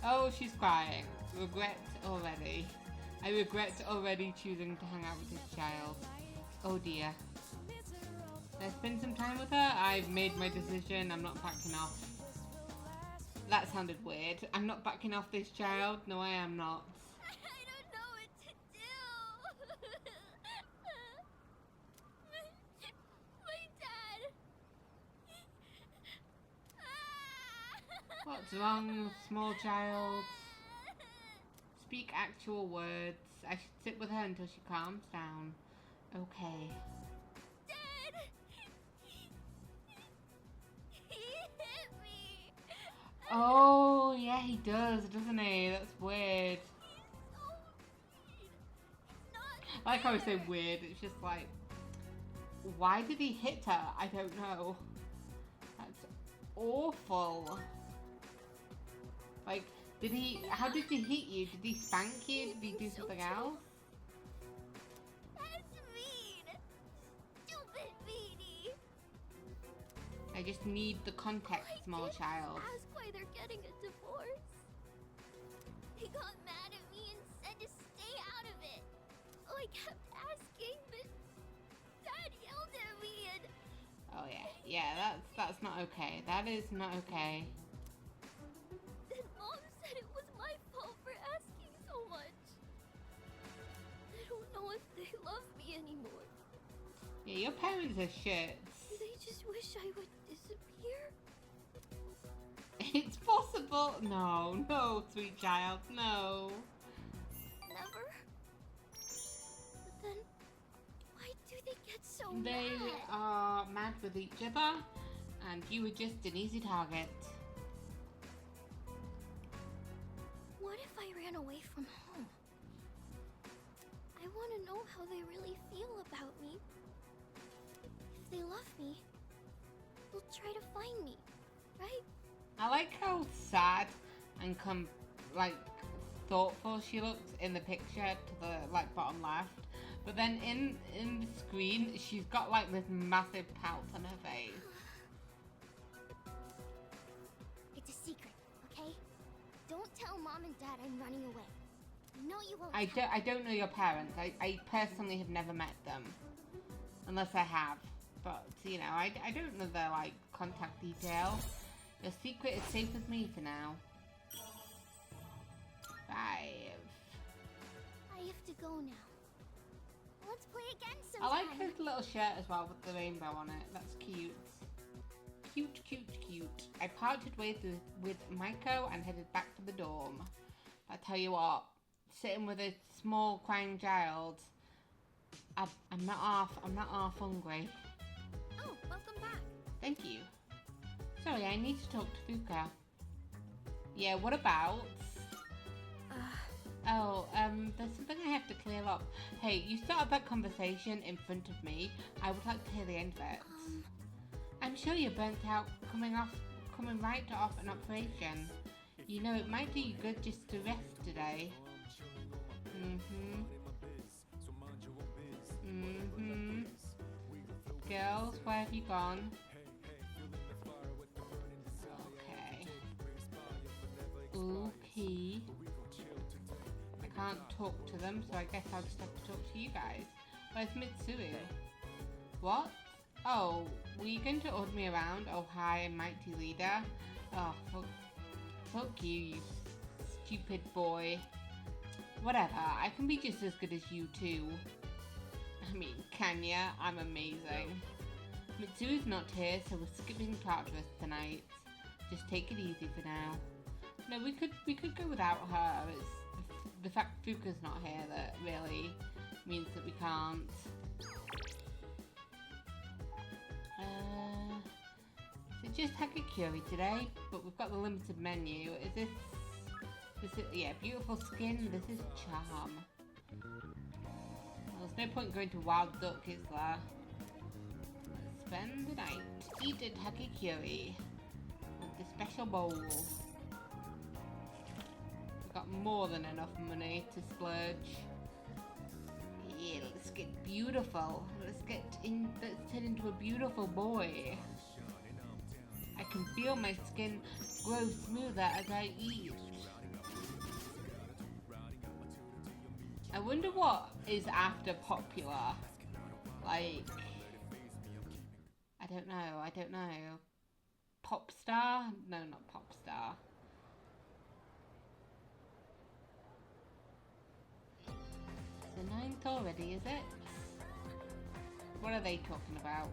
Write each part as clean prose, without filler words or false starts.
Oh, she's crying. Regret already. I regret already choosing to hang out with this child. Oh dear. I spend some time with her. I've made my decision. I'm not backing off. That sounded weird. I'm not backing off this child. No, I am not. I don't know what to do. My dad. What's wrong, small child? Speak actual words. I should sit with her until she calms down. Okay. Dad. He hit me. Oh, yeah, he does, doesn't he? That's weird. He's so mean. It's not I like how I say fair. weird. It's just like, why did he hit her? I don't know. That's awful. Like, how did he hit you? Did he spank you? Did he do something else? That's mean. Stupid meanie. I just need the context, small Didn't child. ask why they're getting a divorce. He got mad at me and said to stay out of it. So I kept asking, but Dad yelled at me and Oh yeah, that's not okay. That is not okay. then Mom said it was my fault for asking so much. I don't know if they love me anymore. Yeah, your parents are shits. They just wish I would disappear. It's possible. No, sweet child, no. Never. But then, why do they get so They mad? are mad with each other, and you were just an easy target. What if I ran away from home? I want to know how they really feel about me. If they love me, they'll try to find me, right? I like how sad and thoughtful she looks in the picture to the bottom left, but then in the screen she's got like this massive pout on her face. It's a secret, okay? Don't tell Mom and Dad I'm running away. I know you won't. I don't know your parents. I personally have never met them, unless I have. But you know, I don't know their contact details. Your secret is safe with me for now. 5. I have to go now. Let's play again I sometime. like his little shirt as well with the rainbow on it. That's cute. Cute. I parted ways with Maiko and headed back to the dorm. I tell you what, sitting with a small crying child, I'm not half hungry. Oh, welcome back. Thank you. Sorry, I need to talk to Fuka. Yeah, what about? There's something I have to clear up. Hey, you started that conversation in front of me. I would like to hear the end of it. I'm sure you're burnt out coming right off an operation. You know, it might do you good just to rest today. Girls, where have you gone? Okay. I can't talk to them, so I guess I'll just have to talk to you guys. Where's Mitsuru? What? Oh, were you going to order me around? Oh, hi, mighty leader. Oh, fuck you, you stupid boy. Whatever, I can be just as good as you too. I mean, can ya? I'm amazing. Mitsuru's not here, so we're skipping Tartarus tonight. Just take it easy for now. No, we could go without her. It's the fact Fuka's not here that really means that we can't. So just Hakakuri today, but we've got the limited menu. Is this yeah, beautiful skin. This is charm. Well, there's no point going to Wild Duck, is there? Let's spend the night. Eat at Hakakuri with the special bowl. We've got more than enough money to splurge. Yeah, let's get beautiful. Let's turn into a beautiful boy. I can feel my skin grow smoother as I eat. I wonder what is after popular. Like, I don't know. Pop star? No, not pop star. It's the 9th already, is it? What are they talking about?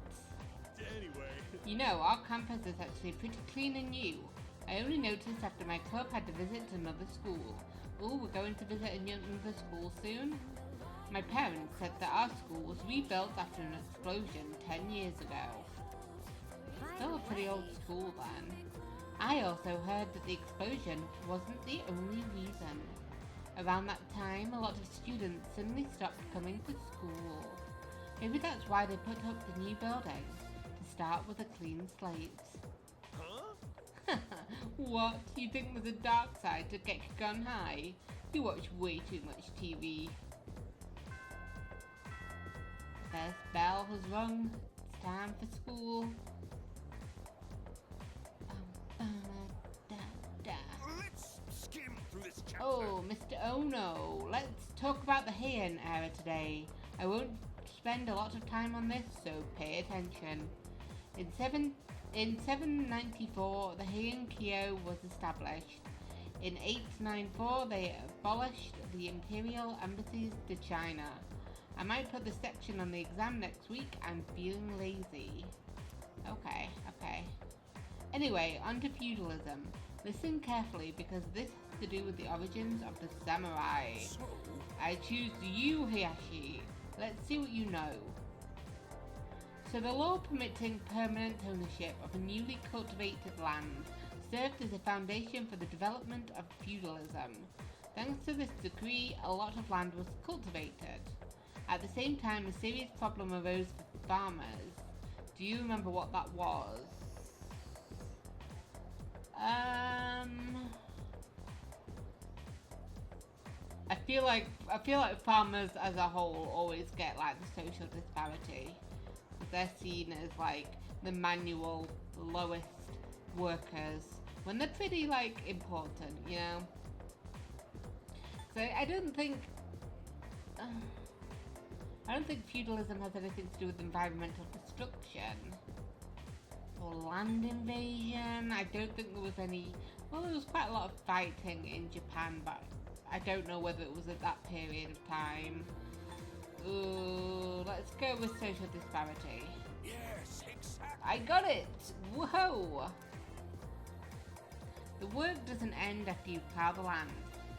Anyway. You know, our campus is actually pretty clean and new. I only noticed after my club had to visit another school. Oh, we're going to visit another school soon? My parents said that our school was rebuilt after an explosion 10 years ago. Still a pretty old school then. I also heard that the explosion wasn't the only reason. Around that time, a lot of students suddenly stopped coming to school. Maybe that's why they put up the new building, to start with a clean slate. Huh? What? You think there's a dark side to Gekkan High? You watch way too much TV. The first bell has rung. It's time for school. Let's skim through this chapter. Oh, Mr. Ono, let's talk about the Heian era today. I won't spend a lot of time on this, so pay attention. In 794, the Heian Kyo was established. In 894, they abolished the imperial embassies to China. I might put this section on the exam next week. I'm feeling lazy. Okay. Anyway, on to feudalism. Listen carefully because this has to do with the origins of the samurai. So, I choose you, Hayashi. Let's see what you know. So the law permitting permanent ownership of a newly cultivated land served as a foundation for the development of feudalism. Thanks to this decree, a lot of land was cultivated. At the same time, a serious problem arose for farmers. Do you remember what that was? I feel like farmers as a whole always get like the social disparity. They're seen as like the manual lowest workers when they're pretty like important, you know. So I don't think feudalism has anything to do with environmental destruction or land invasion. I don't think there was any. Well, there was quite a lot of fighting in Japan, but I don't know whether it was at that period of time. Ooh, let's go with social disparity. yes, exactly. I got it! Whoa! The work doesn't end after you plough the land.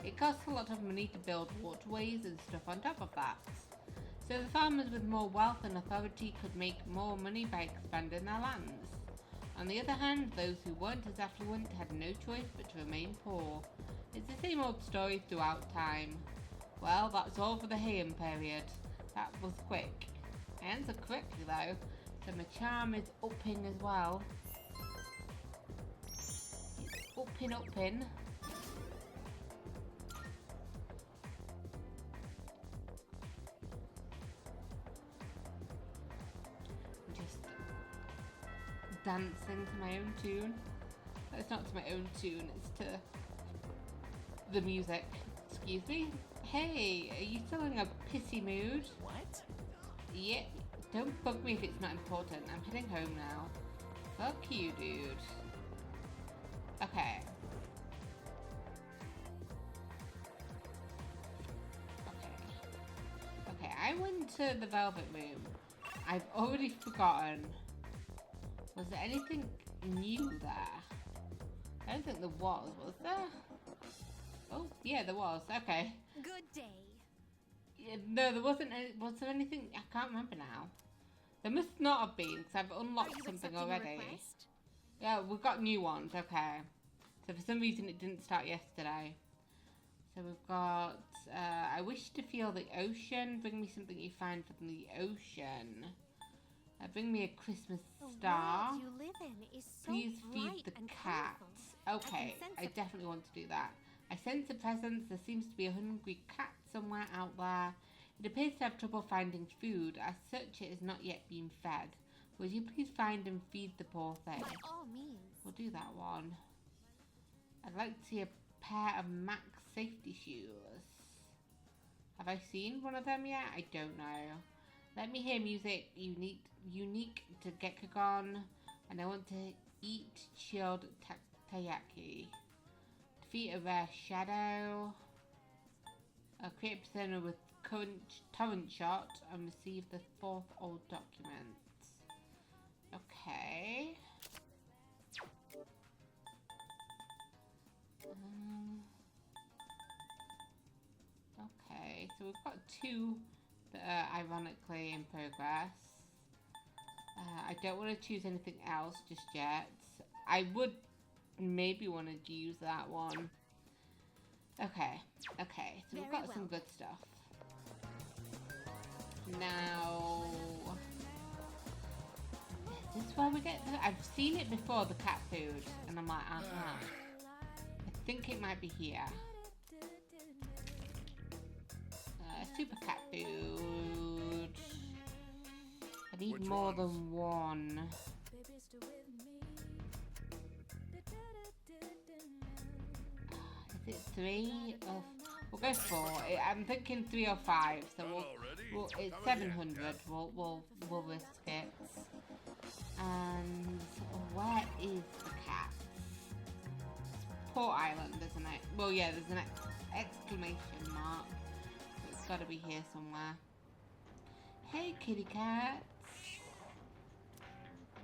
It costs a lot of money to build waterways and stuff on top of that. So the farmers with more wealth and authority could make more money by expanding their lands. On the other hand, those who weren't as affluent had no choice but to remain poor. It's the same old story throughout time. Well, that's all for the Heian period. That was quick. I answered correctly though, so my charm is upping as well. It's upping. Just dancing to my own tune. It's not to my own tune, it's to the music. Excuse me. Hey, are you still in a pissy mood? What? Yeah, don't bug me if it's not important. I'm heading home now. Fuck you, dude. Okay. Okay, I went to the Velvet Room. I've already forgotten. Was there anything new there? I don't think there was there? Oh, yeah, there was. Okay. Good day. Yeah, no, there wasn't. Was there anything? I can't remember now. There must not have been because I've Are unlocked you something accepting a already. request? Yeah, we've got new ones. Okay. So for some reason it didn't start yesterday. So we've got. I wish to feel the ocean. Bring me something you find from the ocean. Bring me a Christmas star. The world you live in is so Please feed bright the and cats. colorful. Okay, sense I a- definitely want to do that. I sense a presence. There seems to be a hungry cat somewhere out there. It appears to have trouble finding food. As such, it has not yet been fed. Would you please find and feed the poor thing? By all means. We'll do that one. I'd like to see a pair of Max safety shoes. Have I seen one of them yet? I don't know. Let me hear music unique to Gekugon, and I want to eat chilled taiyaki. Defeat a rare shadow. Create a persona with torrent shot and receive the 4th old document. Okay. Okay, so we've got 2 that are ironically in progress. I don't want to choose anything else just yet. I would maybe want to use that one. Okay, so we've got some good stuff. Now, is this where we get I've seen it before, the cat food, and I'm like, aha. I think it might be here. Super cat food. I need more than one. Is it 3? We'll go 4. I'm thinking 3 or 5. So we'll it's 700. We'll risk it. And where is the cat? It's Port Island, isn't it? Well, yeah. There's an exclamation mark. So it's got to be here somewhere. Hey, kitty cats.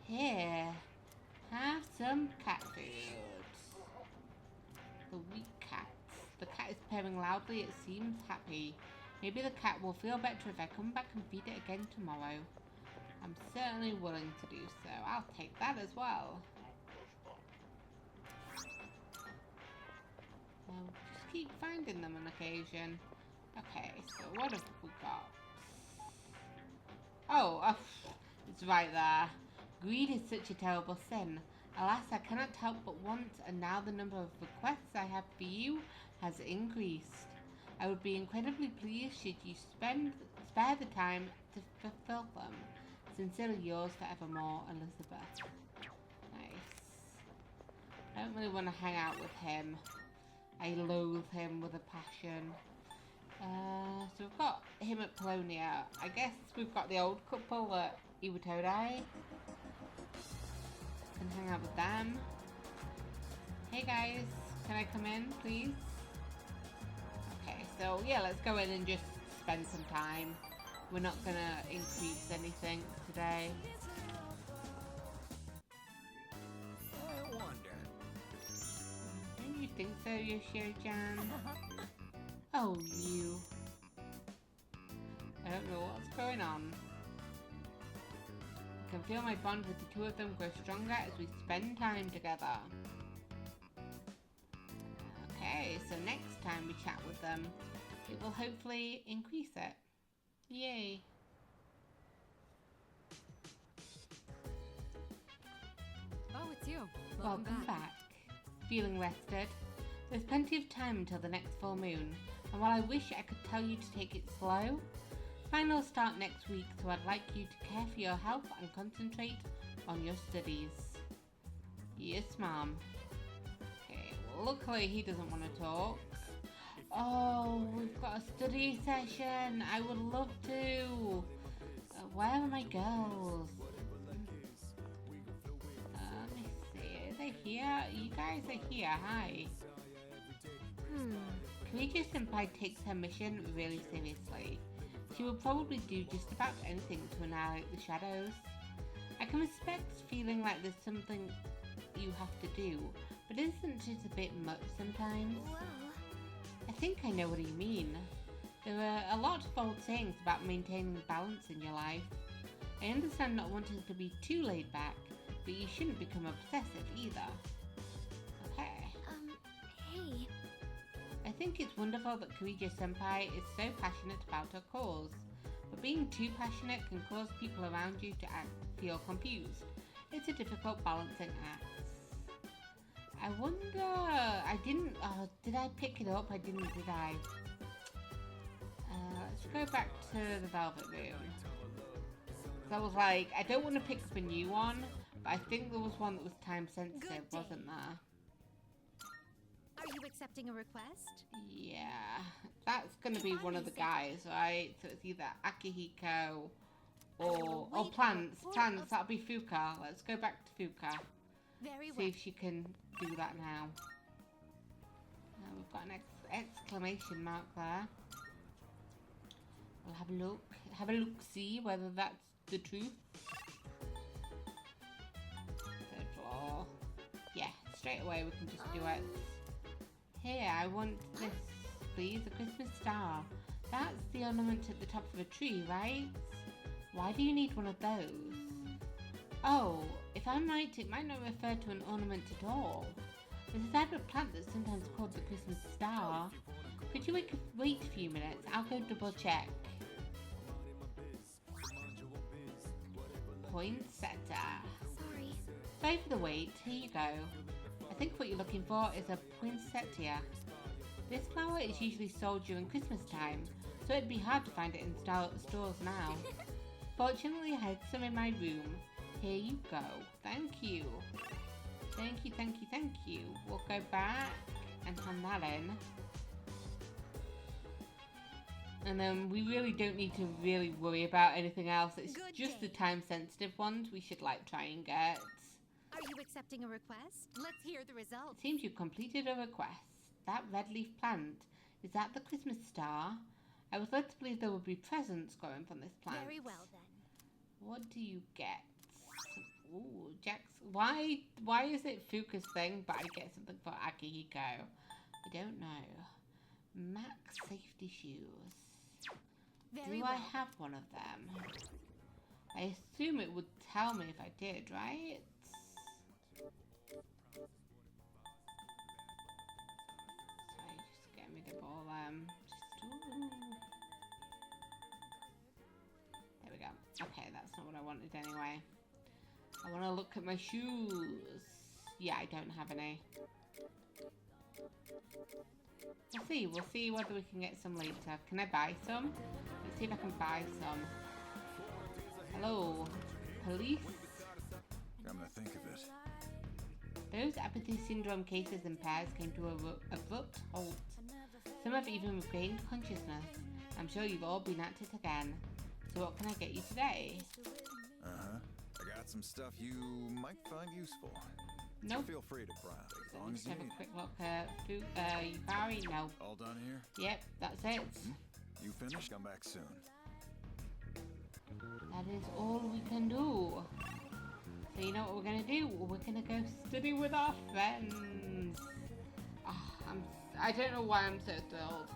Here, have some cat food. The weak cat. The cat is purring loudly. It seems happy. Maybe the cat will feel better if I come back and feed it again tomorrow. I'm certainly willing to do so. I'll take that as well. Just keep finding them on occasion. Okay, so what have we got? Oh, it's right there. Greed is such a terrible sin. Alas, I cannot help but want, and now the number of requests I have for you has increased. I would be incredibly pleased should you spare the time to fulfill them. Sincerely yours forevermore, Elizabeth. Nice. I don't really want to hang out with him. I loathe him with a passion. So we've got him at Polonia. I guess we've got the old couple at Iwatodai. Can hang out with them. Hey guys, can I come in, please? Okay, so yeah, let's go in and just spend some time. We're not gonna increase anything today. I wonder. Don't you think so, Yoshio-chan? Oh, you. I don't know what's going on. I can feel my bond with the two of them grow stronger as we spend time together. Okay, so next time we chat with them, it will hopefully increase it. Yay. Oh, it's you. Welcome back. Feeling rested? There's plenty of time until the next full moon, and while I wish I could tell you to take it slow, finals start next week, so I'd like you to care for your health and concentrate on your studies. Yes, Mom. Okay, well, luckily he doesn't want to talk. Oh, we've got a study session. I would love to. Where are my girls? Let me see. Are they here? You guys are here. Hi. Kirijo-senpai takes her mission really seriously. She will probably do just about anything to annihilate the shadows. I can respect feeling like there's something you have to do, but isn't it a bit much sometimes? Whoa. I think I know what you mean. There are a lot of old sayings about maintaining balance in your life. I understand not wanting to be too laid back, but you shouldn't become obsessive either. Okay. Hey. I think it's wonderful that Kirijo-senpai is so passionate about her cause, but being too passionate can cause people around you to feel confused. It's a difficult balancing act. I wonder, did I pick it up? I didn't, did I? Let's go back to the Velvet Room. So I was like, I don't want to pick up a new one, but I think there was one that was time sensitive, wasn't there? Are you accepting accepting a request? Yeah, that's gonna be one of the guys, right? So it's either Akihiko or Plants. Plants, that'll be Fuka. Let's go back to Fuka. Very See well. if she can do that now. We've got an exclamation mark there. We'll have a look. Have a look, see whether that's the truth. Third floor. Yeah, straight away we can just do it. Here, I want this, please. A Christmas star. That's the ornament at the top of a tree, right? Why do you need one of those? Oh, if I'm right, it might not refer to an ornament at all. There's a type of plant that's sometimes called the Christmas star. Could you wait a few minutes? I'll go double check. Poinsettia. Sorry for the wait. Here you go. I think what you're looking for is a poinsettia. This flower is usually sold during Christmas time, so it'd be hard to find it in stores now. Fortunately, I had some in my room. Here you go. Thank you. Thank you, thank you, thank you. We'll go back and hand that in. And then we really don't need to really worry about anything else. It's just the time-sensitive ones we should like try and get. Are you accepting a request? Let's hear the results. It seems you completed a request. That red leaf plant, is that the Christmas star? I was led to believe there would be presents growing from this plant. Very well then. What do you get? Ooh, Jax. Why is it Fuka's thing, but I get something for Akihiko? I don't know. Max safety shoes. Do I have one of them? I assume it would tell me if I did, right? Sorry, just getting rid of all there we go. Okay, that's not what I wanted anyway. I want to look at my shoes. Yeah, I don't have any. We'll see whether we can get some later. Can I buy some? Let's see if I can buy some. Hello, police? Come to think of it. Those apathy syndrome cases in pairs came to a abrupt halt. Some have even regained consciousness. I'm sure you've all been at it again. So what can I get you today? Uh-huh. I got some stuff you might find useful. Nope. So feel free to browse as long as Just you have a need. quick look at Yukari. No. All done here? Yep, that's it. You finished? Come back soon. That is all we can do. So you know what we're gonna do? We're gonna go study with our friends. I don't know why I'm so thrilled.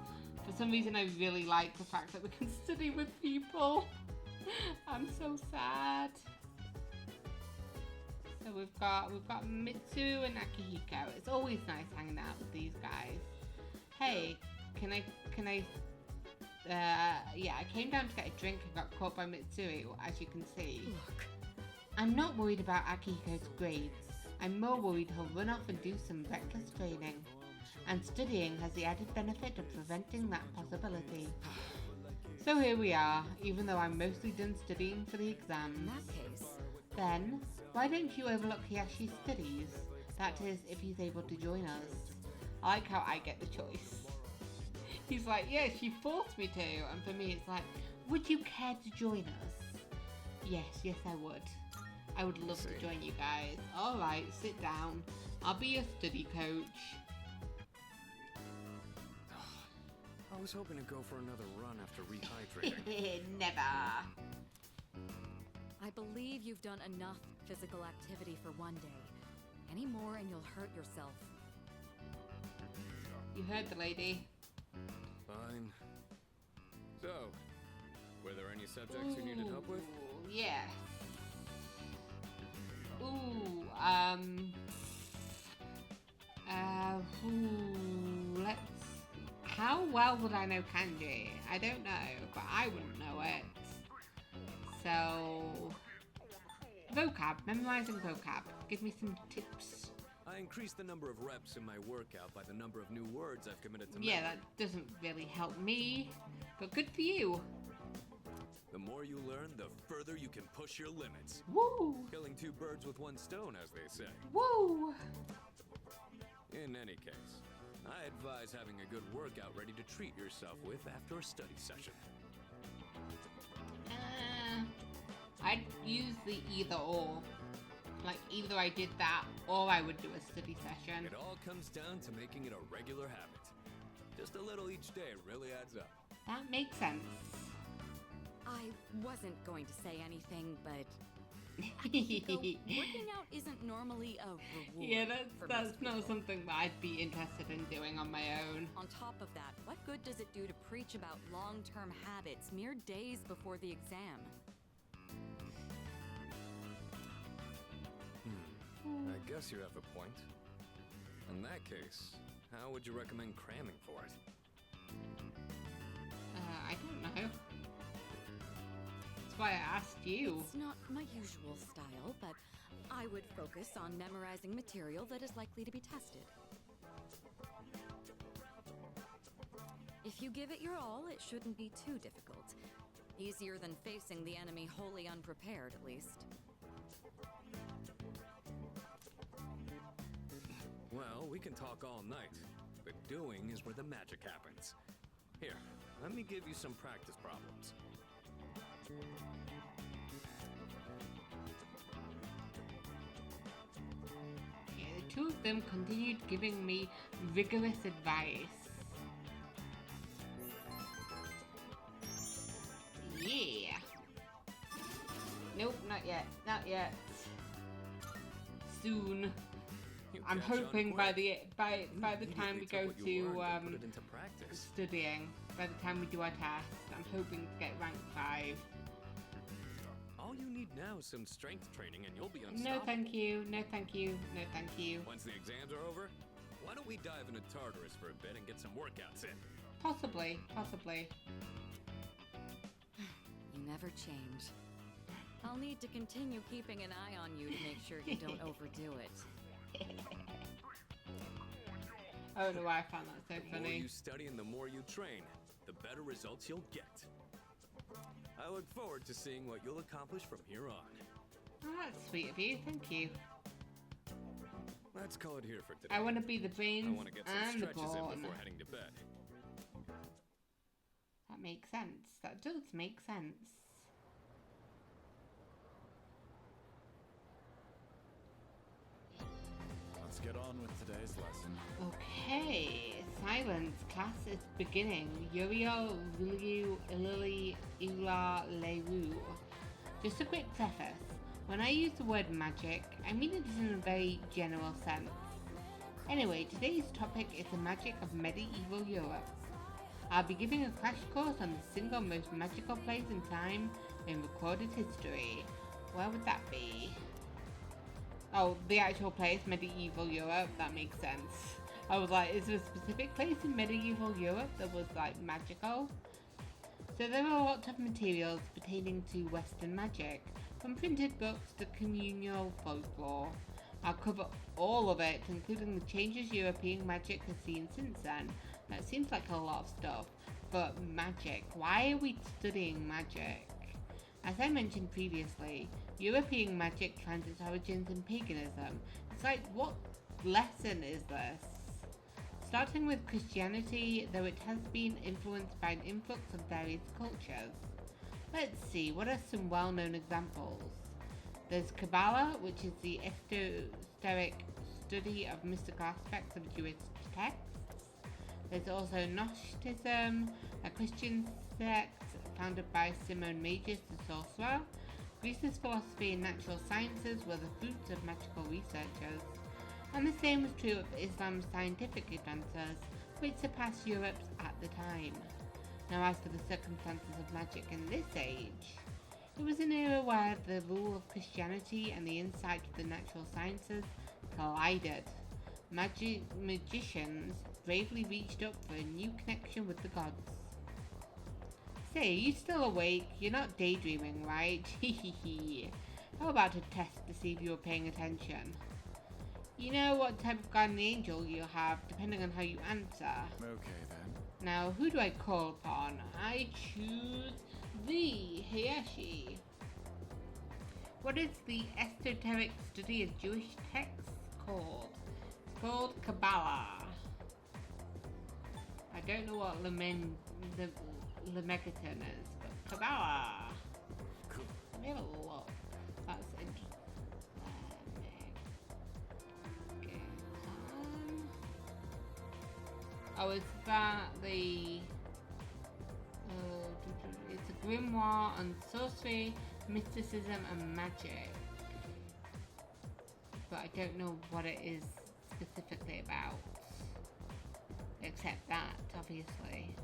For some reason, I really like the fact that we can study with people. I'm so sad. So we've got Mitsuru and Akihiko. It's always nice hanging out with these guys. Hey, can I? Yeah, I came down to get a drink and got caught by Mitsuru, as you can see. Look. I'm not worried about Akihiko's grades. I'm more worried he'll run off and do some reckless training. And studying has the added benefit of preventing that possibility. So here we are, even though I'm mostly done studying for the exams. In that case, Then, why don't you overlook Hiyashi's studies? That is, if he's able to join us. I like how I get the choice. He's like, yeah, she forced me to. And for me, it's like, would you care to join us? Yes, I would. I would love to join you guys. Alright, sit down. I'll be your study coach. I was hoping to go for another run after rehydrating. Never. I believe you've done enough physical activity for one day. Any more and you'll hurt yourself. You heard the lady. Fine. So, were there any subjects you needed help with? Yes. Let's... How well would I know kanji? I don't know, but I wouldn't know it. So... Vocab. Memorizing vocab. Give me some tips. I increased the number of reps in my workout by the number of new words I've committed to Yeah, memory. that doesn't really help me, but good for you. The more you learn, the further you can push your limits. Woo! Killing two birds with one stone, as they say. Woo! In any case, I advise having a good workout ready to treat yourself with after a study session. I'd use the either or. Like, either I did that or I would do a study session. It all comes down to making it a regular habit. Just a little each day really adds up. That makes sense. I wasn't going to say anything, but Akihiko, working out isn't normally a reward. Yeah, for that's most not people. something that I'd be interested in doing on my own. On top of that, what good does it do to preach about long-term habits mere days before the exam? I guess you have a point. In that case, how would you recommend cramming for it? I don't know. That's why I asked you. It's not my usual style, but I would focus on memorizing material that is likely to be tested. If you give it your all, it shouldn't be too difficult. Easier than facing the enemy wholly unprepared, at least. Well, we can talk all night, but doing is where the magic happens. Here, let me give you some practice problems. Yeah, the two of them continued giving me rigorous advice. Yeah. Nope, not yet. Not yet. Soon. You I'm catch on hoping quick. by the time we Immediately go took what you to learned and put it into practice. studying, by the time we do our test, I'm hoping to get rank 5. All you need now is some strength training and you'll be No unstoppable. thank you, no thank you, no thank you. Once the exams are over, why don't we dive into Tartarus for a bit and get some workouts in? Possibly, possibly. You never change. I'll need to continue keeping an eye on you to make sure you don't overdo it. I don't know why I found that so The more funny. you study and the more you train, the better results you'll get. I look forward to seeing what you'll accomplish from here on. Oh, that's sweet of you, thank you. Let's call it here for today. I want to be the I brains want to get some and the stretches in brawn. before heading to bed. That makes sense. That does make sense. Let's get on with today's lesson. Okay, silence. Class is beginning. Yurio, Ryu, Lily, Ila, Leru. Just a quick preface. When I use the word magic, I mean it in a very general sense. Anyway, today's topic is the magic of medieval Europe. I'll be giving a crash course on the single most magical place in time in recorded history. Where would that be? Oh, the actual place, medieval Europe, that makes sense. I was like, is there a specific place in medieval Europe that was like magical? So there are lots of materials pertaining to Western magic, from printed books to communal folklore. I'll cover all of it, including the changes European magic has seen since then. That seems like a lot of stuff, but magic, why are we studying magic? As I mentioned previously, European magic finds its origins in paganism. It's like, what lesson is this? Starting with Christianity, though it has been influenced by an influx of various cultures. Let's see, what are some well-known examples? There's Kabbalah, which is the esoteric study of mystical aspects of Jewish texts. There's also Gnosticism, a Christian sect founded by Simon Magus the sorcerer. Greece's philosophy and natural sciences were the fruits of magical researchers. And the same was true of Islam's scientific advances, which surpassed Europe's at the time. Now as for the circumstances of magic in this age, it was an era where the rule of Christianity and the insight of the natural sciences collided. Magicians bravely reached up for a new connection with the gods. Say, are you still awake? You're not daydreaming, right? Hehehe. How about a test to see if you're paying attention? You know what type of guardian angel you'll have, depending on how you answer. Okay then. Now, who do I call upon? I choose thee, Hayashi. What is the esoteric study of Jewish texts called? It's called Kabbalah. I don't know what the Megaton is, but Kabbalah. Cool. Let me have a look. That's interesting. Oh, is that the... it's a grimoire on sorcery, mysticism, and magic. But I don't know what it is specifically about. Except that, obviously.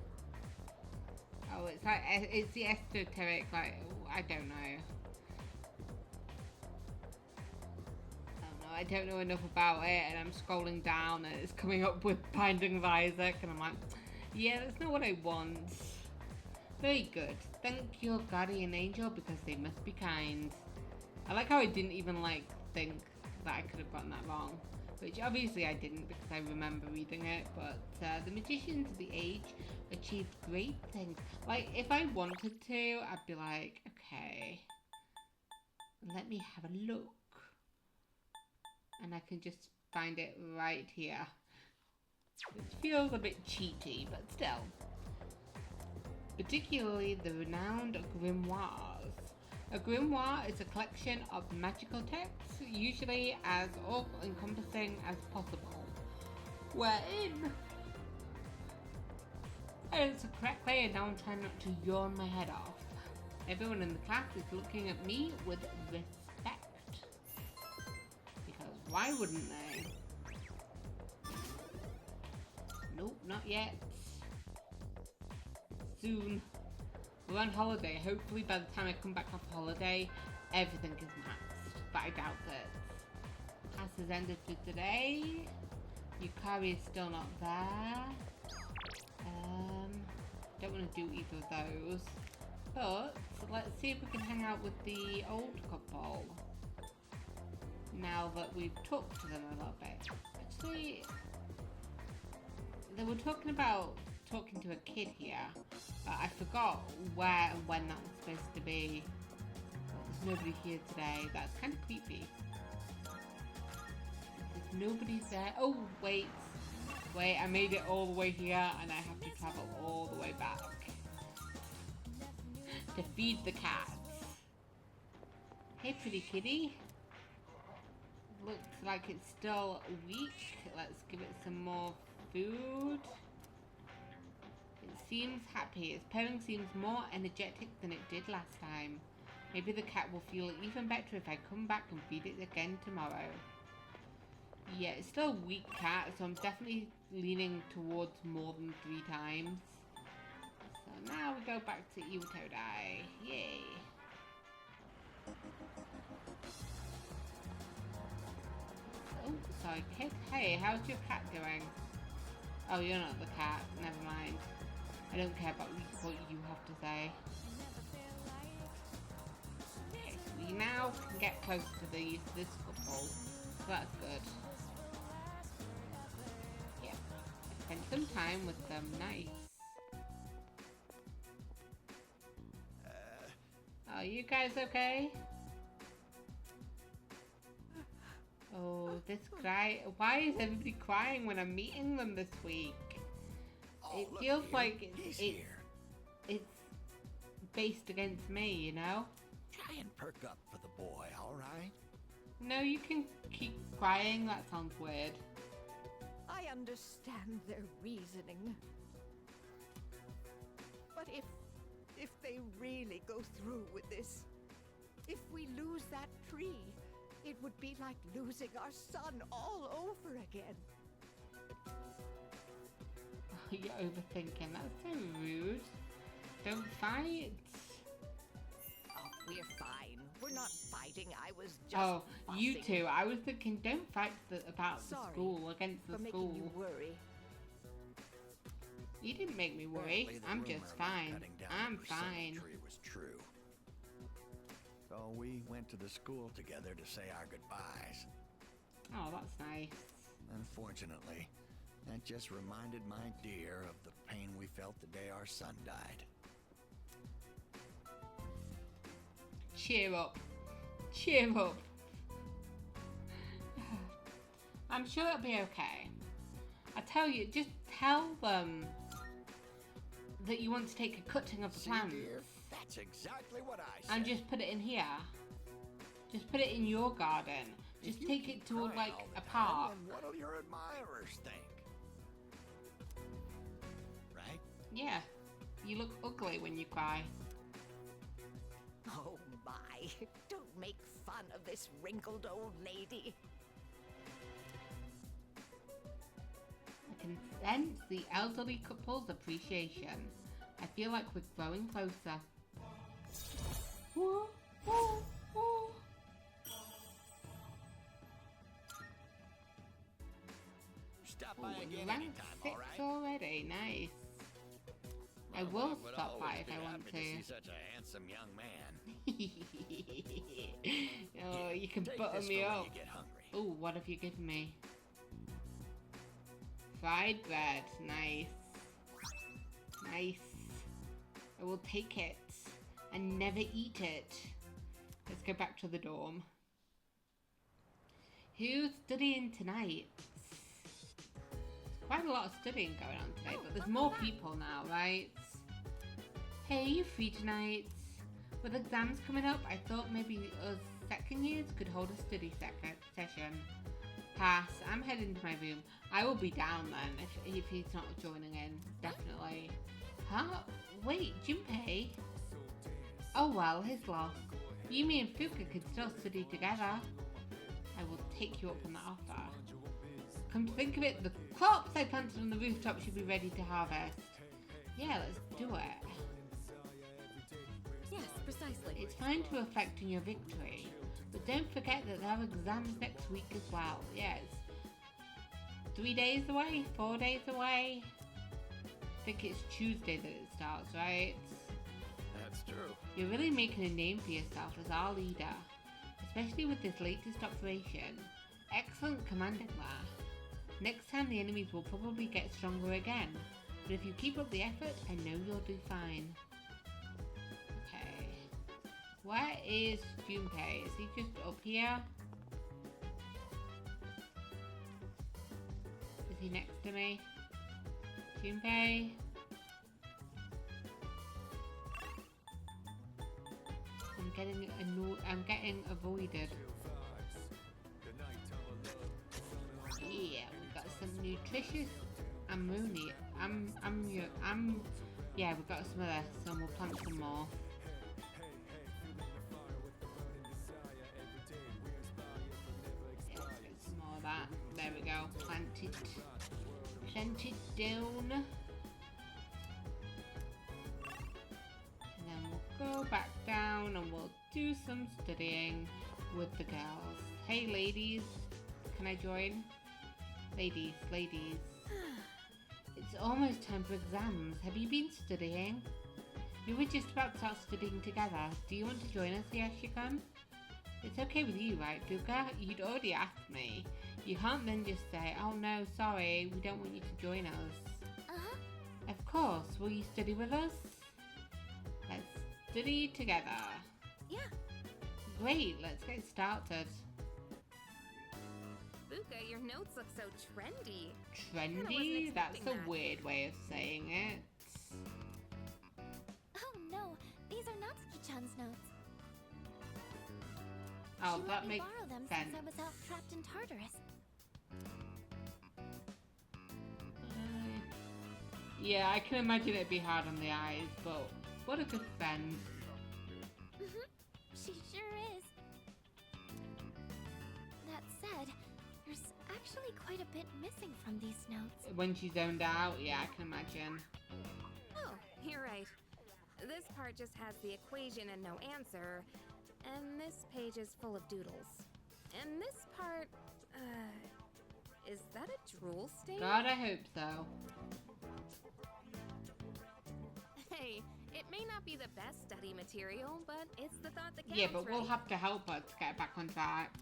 Oh, it's like, it's the esoteric, like, I don't know. I don't know enough about it, and I'm scrolling down and it's coming up with Binding of Isaac, and I'm like, yeah, that's not what I want. Very good. Thank your guardian angel because they must be kind. I like how I didn't even like think that I could have gotten that wrong, which obviously I didn't because I remember reading it, but the magicians of the age achieved great things. Like, if I wanted to, I'd be like, okay, let me have a look. And I can just find it right here. It feels a bit cheaty, but still. Particularly the renowned grimoires. A grimoire is a collection of magical texts, usually as all-encompassing as possible, wherein... It's a correct way, and now I'm trying not to yawn my head off. Everyone in the class is looking at me with respect. Why wouldn't they? Nope, not yet. Soon. We're on holiday. Hopefully by the time I come back off holiday, everything is maxed. But I doubt it. Class has ended for today. Yukari is still not there. Don't want to do either of those. But let's see if we can hang out with the old couple. Now that we've talked to them a little bit. Actually, they were talking about talking to a kid here, but I forgot where and when that was supposed to be. There's nobody here today. That's kind of creepy. There's nobody there. Oh, wait. Wait, I made it all the way here and I have to travel all the way back to feed the cats. Hey, pretty kitty. Looks like it's still weak. Let's give it some more food. It seems happy. Its purring seems more energetic than it did last time. Maybe the cat will feel even better if I come back and feed it again tomorrow. Yeah, it's still a weak cat, so I'm definitely leaning towards more than 3 times. So now we go back to Iwatodai. Yay. Oh, sorry, kid. Hey, how's your cat doing? Oh, you're not the cat. Never mind. I don't care about what you have to say. Okay, so we now can get close to this couple. So that's good. Yeah. Spend some time with them. Nice. Are you guys okay? Oh, this cry. Why is everybody crying when I'm meeting them this week? It feels like it's based against me, you know? Try and perk up for the boy, all right? No, you can keep crying. That sounds weird. I understand their reasoning. But if they really go through with this, if we lose that tree, it would be like losing our son all over again. Oh, you're overthinking. That's so rude. Don't fight. Oh, we're fine. We're not fighting. I was just you fussing. two. I was thinking, don't fight about the Sorry school, against the for school. making you worry. You didn't make me worry. Apparently the I'm rumor just about fine. cutting down I'm the persimmon fine. tree was true. So we went to the school together to say our goodbyes. Oh, that's nice. Unfortunately, that just reminded my dear of the pain we felt the day our son died. Cheer up. Cheer up. I'm sure it'll be okay. I tell you, just tell them that you want to take a cutting of the See, plants dear, that's exactly what I said. and just put it in here. Just put it in your garden. If Just you take keep it to crying like all the a time, park. then what'll your admirers think? Right? Yeah. You look ugly when you cry. Oh my, don't make fun of this wrinkled old lady. I can sense the elderly couple's appreciation. I feel like we're growing closer. Whoa, whoa, whoa. Stop Ooh, by and again rank anytime, 6 all right? already. Nice. I Well, will would stop by always if be I want happy to. see such a handsome young man. Oh, you can Take butter this me for when up. you get hungry. Oh, what have you given me? Fried bread. Nice. Nice. I will take it and never eat it. Let's go back to the dorm. Who's studying tonight? Quite a lot of studying going on today, but there's more people now, right? Hey, you free tonight? With exams coming up, I thought maybe us second years could hold a study session. Pass. I'm heading to my room. I will be down then if he's not joining in. Definitely. Huh? Wait, Junpei? Oh well, his loss. Yumi and Fuka could still study together. I will take you up on that offer. Come to think of it, the crops I planted on the rooftop should be ready to harvest. Yeah, let's do it. Yes, precisely. It's fine to reflect on your victory, but don't forget that there are exams next week as well. Yes. 3 days away? 4 days away? I think it's Tuesday that it starts, right? That's true. You're really making a name for yourself as our leader, especially with this latest operation. Excellent commanding there. Next time the enemies will probably get stronger again, but if you keep up the effort, I know you'll do fine. Okay. Where is Junpei? Is he just up here? Is he next to me? Junpei? I'm getting avoided. Yeah, we've got some nutritious ammonia. Yeah, we've got some of this, so we'll plant some more. Yeah, let's get some more of that. There we go. Plant it down. And then we'll go back down and we'll do some studying with the girls. Hey ladies, can I join? Ladies. It's almost time for exams. Have you been studying? We were just about to start studying together. Do you want to join us, Yashikan? It's okay with you, right, Fuka? You'd already asked me. You can't then just say, oh no, sorry, we don't want you to join us. Uh-huh. Of course. Will you study with us? Let's study together. Yeah. Great, let's get started. Fuka, your notes look so trendy. Trendy? That's a that. weird way of saying it. Oh no, these are Natsuki-chan's notes. Oh, She let that me makes borrow them sense. since I was out trapped in Tartarus. Yeah, I can imagine it'd be hard on the eyes, but what a good friend. She sure is. That said, there's actually quite a bit missing from these notes. When she's zoned out, yeah, I can imagine. Oh, you're right. This part just has the equation and no answer, and this page is full of doodles. And this part, is that a drool stain? God, I hope so. Hey, it may not be the best study material, but it's the thought that counts, Yeah, but we'll right? have to help her to get back on track.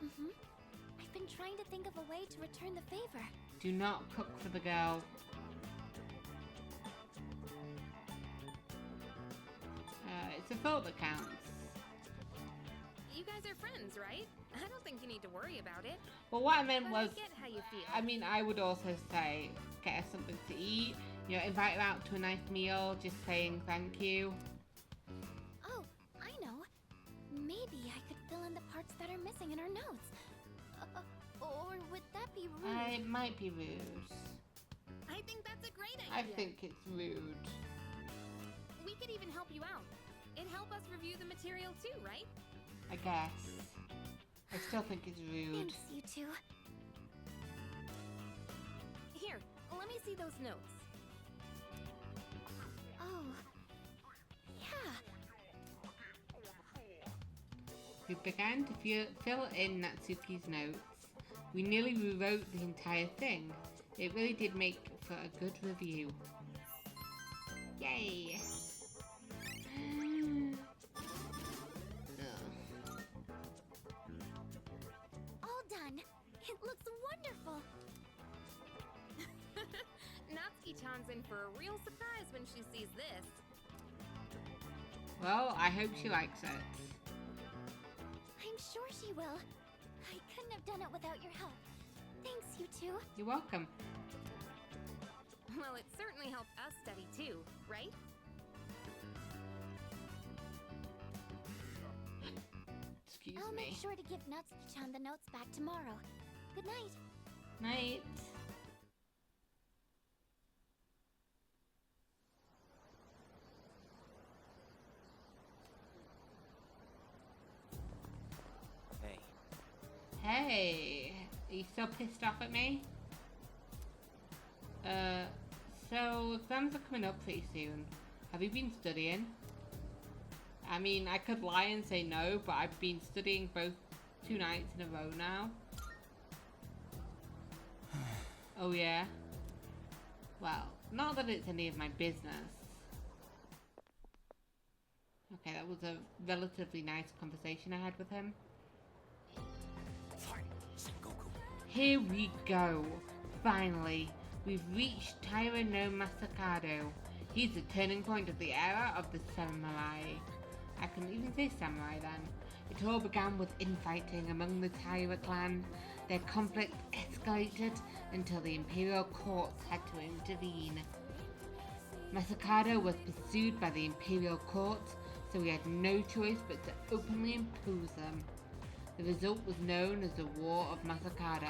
I've been trying to think of a way to return the favor. Do not cook for the girl. It's a thought that counts. You guys are friends, right? I don't think you need to worry about it. Well, what I meant But was, I get how you feel. I mean, I would also say get her something to eat. You know, invite her out to a nice meal, just saying thank you. Oh, I know. Maybe I could fill in the parts that are missing in her notes. Or would that be rude? It might be rude. I think that's a great I idea. think it's rude. We could even help you out. It'd help us review the material too, right? I guess. I still think it's rude. Thanks, you two. Here, let me see those notes. Oh, yeah. We began to fill in Natsuki's notes. We nearly rewrote the entire thing. It really did make for a good review. Yay! All done. It looks wonderful. Natsuki-chan's in for a real surprise when she sees this. Well, I hope she likes it. I'm sure she will. I couldn't have done it without your help. Thanks, you two. You're welcome. Well, it certainly helped us study too, right? Excuse I'll me. make sure to give Natsuki-chan the notes back tomorrow. Good night. Night. Hey, Hey, are you still pissed off at me? So exams are coming up pretty soon. Have you been studying? I mean, I could lie and say no, but I've been studying both 2 nights in a row now. Oh yeah? Well, not that it's any of my business. Okay, that was a relatively nice conversation I had with him. Fine, Sengoku. Here we go. Finally, we've reached Taira no Masakado. He's the turning point of the era of the samurai. I couldn't even say samurai then. It all began with infighting among the Taira clan. Their conflict escalated until the imperial courts had to intervene. Masakado was pursued by the imperial courts, so we had no choice but to openly impose them. The result was known as the War of Masakado.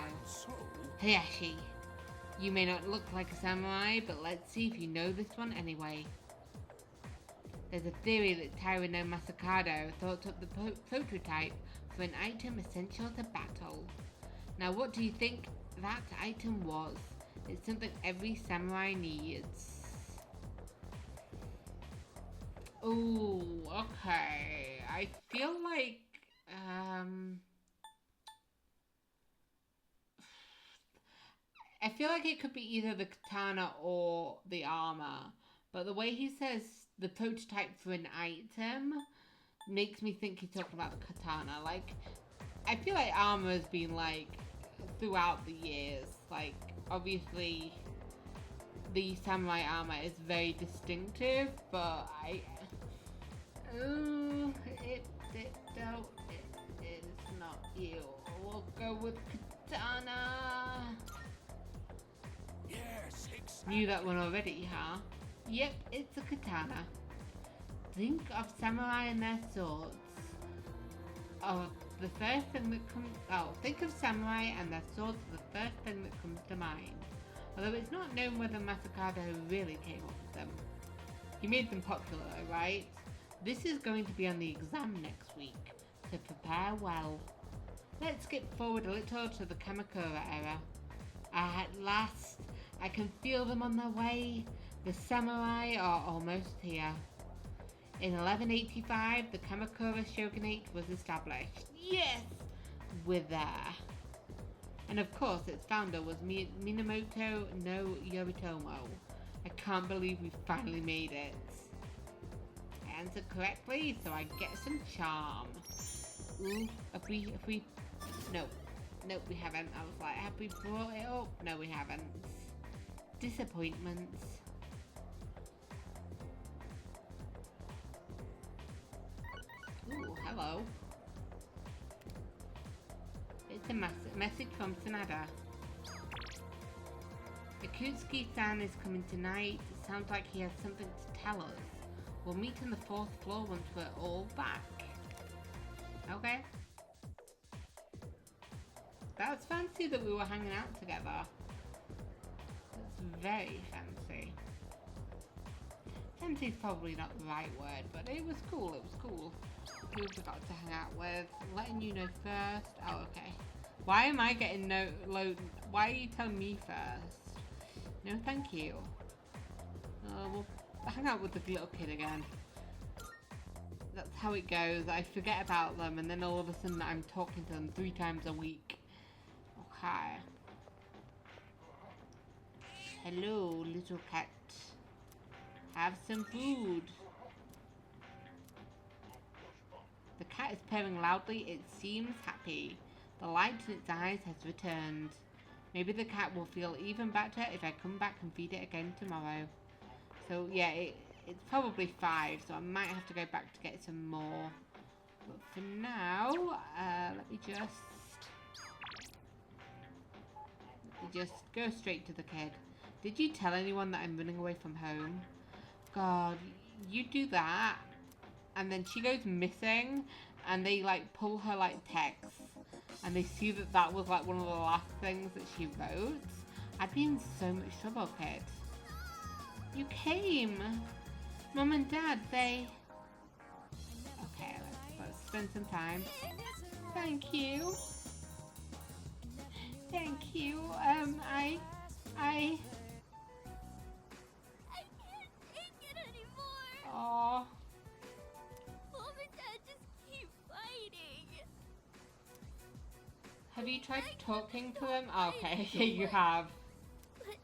Hayashi, you may not look like a samurai, but let's see if you know this one anyway. There's a theory that Taira no Masakado thought up the prototype for an item essential to battle. Now what do you think that item was? It's something every samurai needs. Oh, okay. I feel like, I feel like it could be either the katana or the armor. But the way he says the prototype for an item makes me think he's talking about the katana. Like, I feel like armor has been, like, throughout the years. Like, obviously, the samurai armor is very distinctive, but it's not you. We'll go with katana. Yes, Knew that one already, huh? Yep, it's a katana. Think of samurai and their swords. Oh, the first thing that comes. Oh, think of samurai and their swords is the first thing that comes to mind. Although it's not known whether Masakado really came up with them. He made them popular, right? This is going to be on the exam next week, so prepare well. Let's skip forward a little to the Kamakura era. At last, I can feel them on their way. The samurai are almost here. In 1185, the Kamakura shogunate was established. Yes! We're there. And of course, its founder was Minamoto no Yoritomo. I can't believe we finally made it. I answered correctly, so I get some charm. Ooh, if we... Nope, we haven't. I was like, have we brought it up? No, we haven't. Disappointments. Ooh, hello. It's a message from Sanada. Akutsuki-san is coming tonight. It sounds like he has something to tell us. We'll meet on the 4th floor once we're all back. Okay. That's fancy that we were hanging out together. That's very fancy. Fancy's probably not the right word, but it was cool, it was cool. Who we got to hang out with? Letting you know first. Oh, okay. Why am I getting why are you telling me first? No, thank you. We'll hang out with the little kid again. That's how it goes. I forget about them, and then all of a sudden I'm talking to them 3 times a week. Okay. Hello, little cat. Have some food. The cat is purring loudly. It seems happy. The light in its eyes has returned. Maybe the cat will feel even better if I come back and feed it again tomorrow. So yeah, it's probably 5, so I might have to go back to get some more. But for now, let me just go straight to the kid. Did you tell anyone that I'm running away from home? God, you do that, and then she goes missing, and they like pull her like text, and they see that that was like one of the last things that she wrote. I'd be in so much trouble, kid. You came. Mom and Dad, they... Okay, let's spend some time. Thank you. Thank you. I can't take it anymore. Aww. Mom and Dad just keep fighting. Have you tried talking to them? Okay, you have. But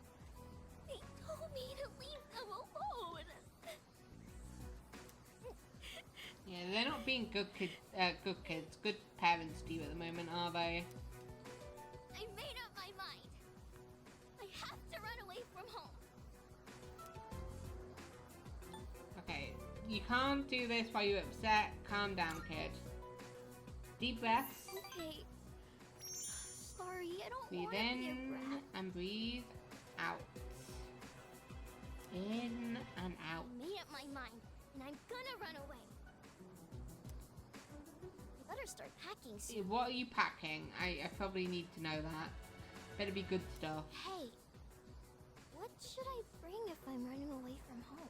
they told me to leave them alone. Yeah, they're not being good parents to you at the moment, are they? I made up my mind. I have to run away from home. Okay, you can't do this while you're upset. Calm down, kid. Deep breaths. Okay. Sorry, I don't Breathe want to be a in brat. and breathe out. In and out. I made up my mind, and I'm gonna run away. I better start packing soon. What are you packing? I probably need to know that. Better be good stuff. Hey, what should I bring if I'm running away from home?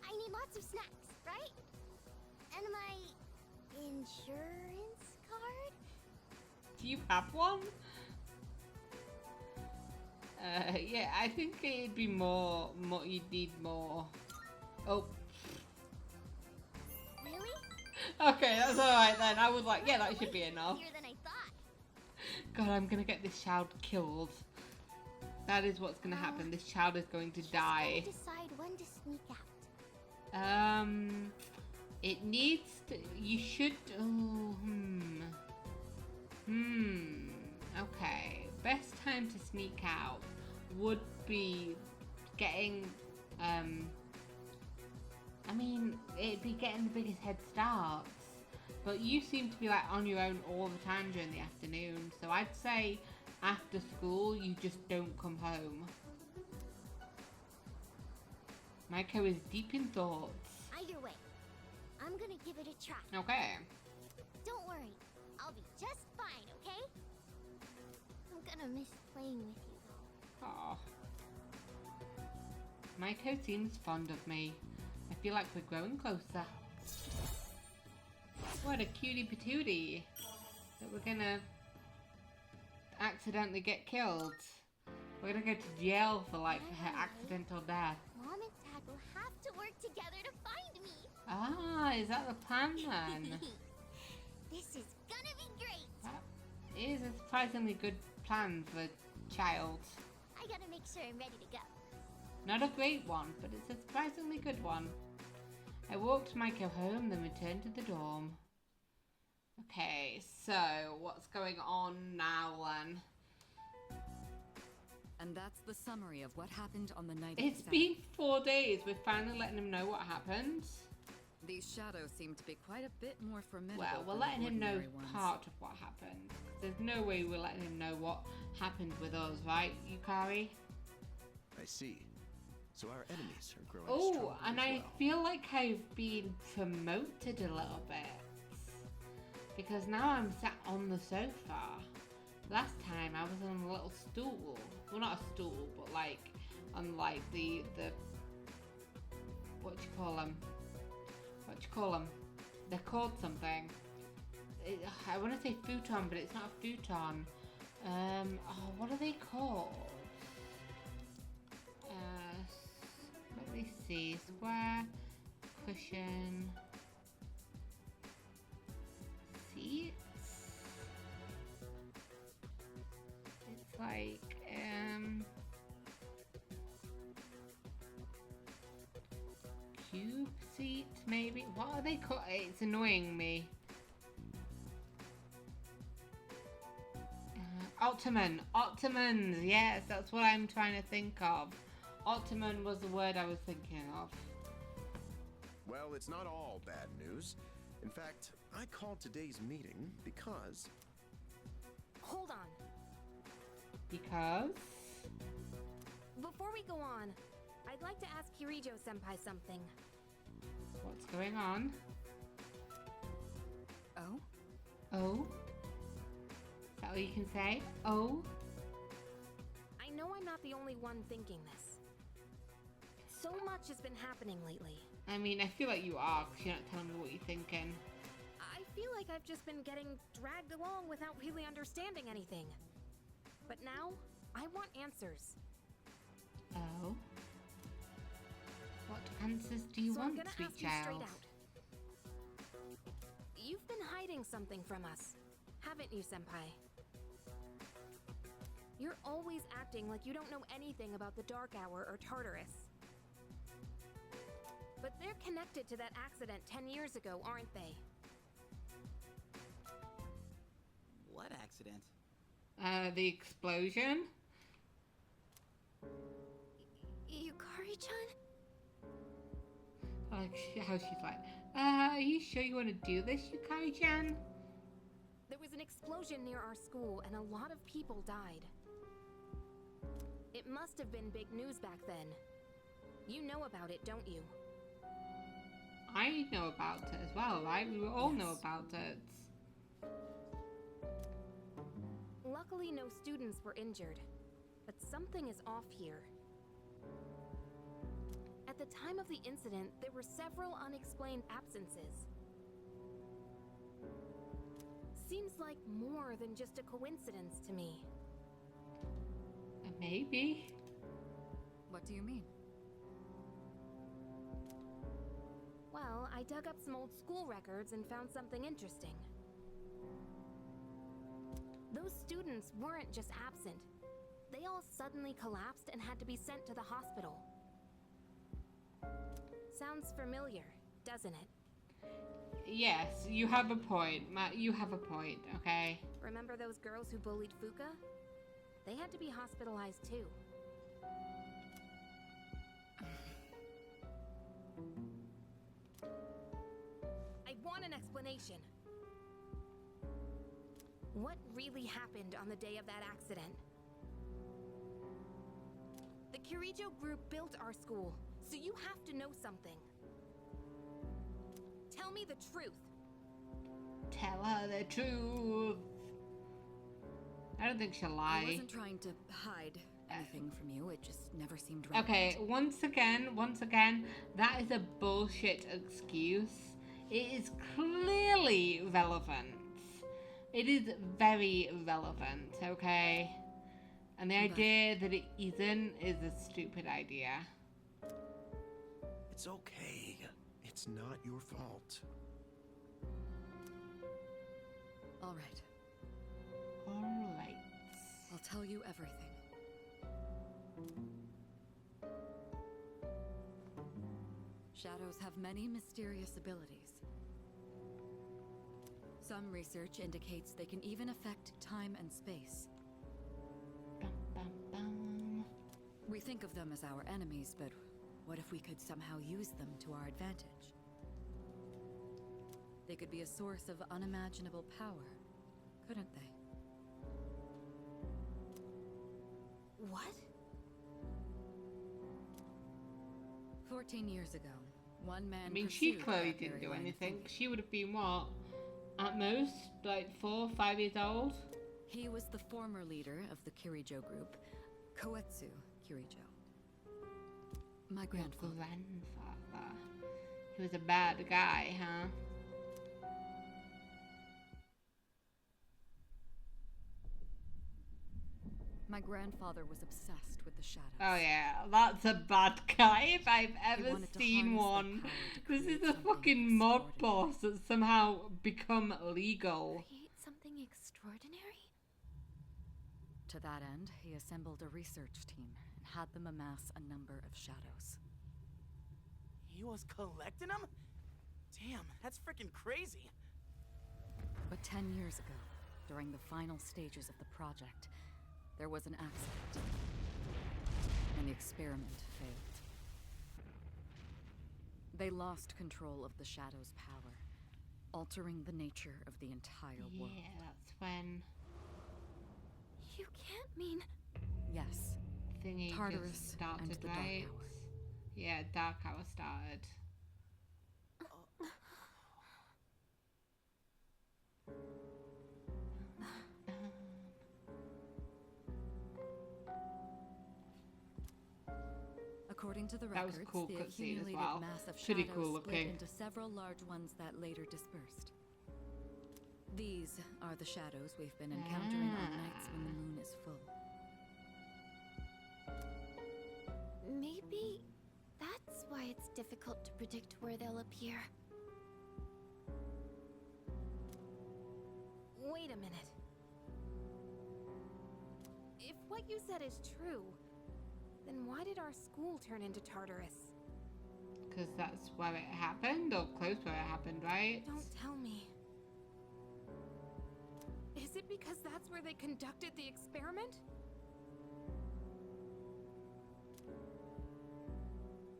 I need lots of snacks, right? And my insurance card? Do you have one? Yeah, I think it'd be more, you'd need more. Oh. Really? Okay, that's alright then. I was like, yeah, that should be enough. Easier than I thought. God, I'm gonna get this child killed. That is what's gonna happen. This child is going to die. Just gotta decide when to sneak out. It needs to. You should. Oh, Okay. Best time to sneak out would be getting. I mean, it'd be getting the biggest head starts. But you seem to be like on your own all the time during the afternoon. So I'd say after school, you just don't come home. Maiko is deep in thoughts. Either way, I'm gonna give it a try. Okay. Don't worry, I'll be just fine, okay? I'm gonna miss playing with you, though. Aw. Maiko seems fond of me. I feel like we're growing closer. What a cutie patootie. That we're gonna accidentally get killed. We're gonna go to jail for like her accidental death. Mom and Dad will have to work together to find me. Ah, is that the plan then? This is gonna be great. That is a surprisingly good plan for a child. I gotta make sure I'm ready to go. Not a great one, but it's a surprisingly good one. I walked Maiko home, then returned to the dorm. Okay, so what's going on now then? And that's the summary of what happened on the night of It's the been 4 days. We're finally letting him know what happened. These shadows seem to be quite a bit more formidable. Well, we're than letting him know ordinary ones. part of what happened. there's no way we're letting him know what happened with us, right, Yukari? I see. So our enemies are growing Oh, stronger and as I well. feel like I've been promoted a little bit. Because now I'm sat on the sofa. Last time I was on a little stool. Well, not a stool, but like on like the what do you call them? They're called something. I want to say futon, but it's not a futon. Oh, what are they called? Let me see. Square, cushion, seats. It's like cube seat, maybe. What are they called? It's annoying me. Ottomans, yes, that's what I'm trying to think of. Ottoman was the word I was thinking of. Well, it's not all bad news. In fact, I called today's meeting because... Hold on. Because? Before we go on, I'd like to ask Kirijo-senpai something. What's going on? Oh? Oh? Is that what you can say? Oh? I know I'm not the only one thinking this. So much has been happening lately. I mean, I feel like you are, because you're not telling me what you're thinking. I feel like I've just been getting dragged along without really understanding anything. But now, I want answers. Oh? What answers do you So want, I'm gonna sweet ask you child? straight out. You've been hiding something from us, haven't you, Senpai? You're always acting like you don't know anything about the Dark Hour or Tartarus. But they're connected to that accident 10 years ago, aren't they? What accident? The explosion? Yukari-chan? Like, how she's like, are you sure you want to do this, Yukari-chan? There was an explosion near our school and a lot of people died. It must have been big news back then. You know about it, don't you? I know about it as well, right? We all know about it. Luckily, no students were injured, but something is off here. At the time of the incident, there were several unexplained absences. Seems like more than just a coincidence to me. Maybe. What do you mean? Well, I dug up some old school records and found something interesting. Those students weren't just absent. They all suddenly collapsed and had to be sent to the hospital. Sounds familiar, doesn't it? Yes, you have a point, Matt. You have a point, okay? Remember those girls who bullied Fuka? They had to be hospitalized too. I want an explanation. What really happened on the day of that accident? The Kirijo group built our school, so you have to know something. Tell me the truth. Tell her the truth. I don't think she'll I lie. wasn't trying to hide anything from you. It just never seemed right. Okay, once again, that is a bullshit excuse. It is clearly relevant. It is very relevant, okay? And the idea that it isn't is a stupid idea. It's okay. It's not your fault. All right. Alright. I'll tell you everything. Shadows have many mysterious abilities. Some research indicates they can even affect time and space. Bum, bum, bum. We think of them as our enemies, but what if we could somehow use them to our advantage? They could be a source of unimaginable power, couldn't they? What? 14 years ago, one man. I mean, she pursued clearly that didn't very do line of anything. thinking. She would have been what? At most, like 4 or 5 years old? He was the former leader of the Kirijo group, Koetsu Kirijo. My grandfather. Grandfather. He was a bad guy, huh? My grandfather was obsessed with the shadows. Oh yeah, that's a bad guy if I've ever wanted to seen harness their one. power to This create is a something fucking mob extraordinary. boss that's somehow become legal. Create something extraordinary? To that end, he assembled a research team and had them amass a number of shadows. He was collecting them? Damn, that's freaking crazy. But 10 years ago, during the final stages of the project, there was an accident, and the experiment failed. They lost control of the Shadow's power, altering the nature of the entire world. Yeah, that's when You can't mean... Yes, thingy Tartarus just started, and the Dark right? Hour. Yeah, Dark Hour started. According to the That was records, cool the cutscene as accumulated well. mass of Pretty shadows cool split looking. into several large ones that later dispersed. These are the shadows we've been encountering on nights when the moon is full. Maybe that's why it's difficult to predict where they'll appear. Wait a minute. If what you said is true, then why did our school turn into Tartarus? Because that's where it happened, or close where it happened, right? Don't tell me. Is it because that's where they conducted the experiment?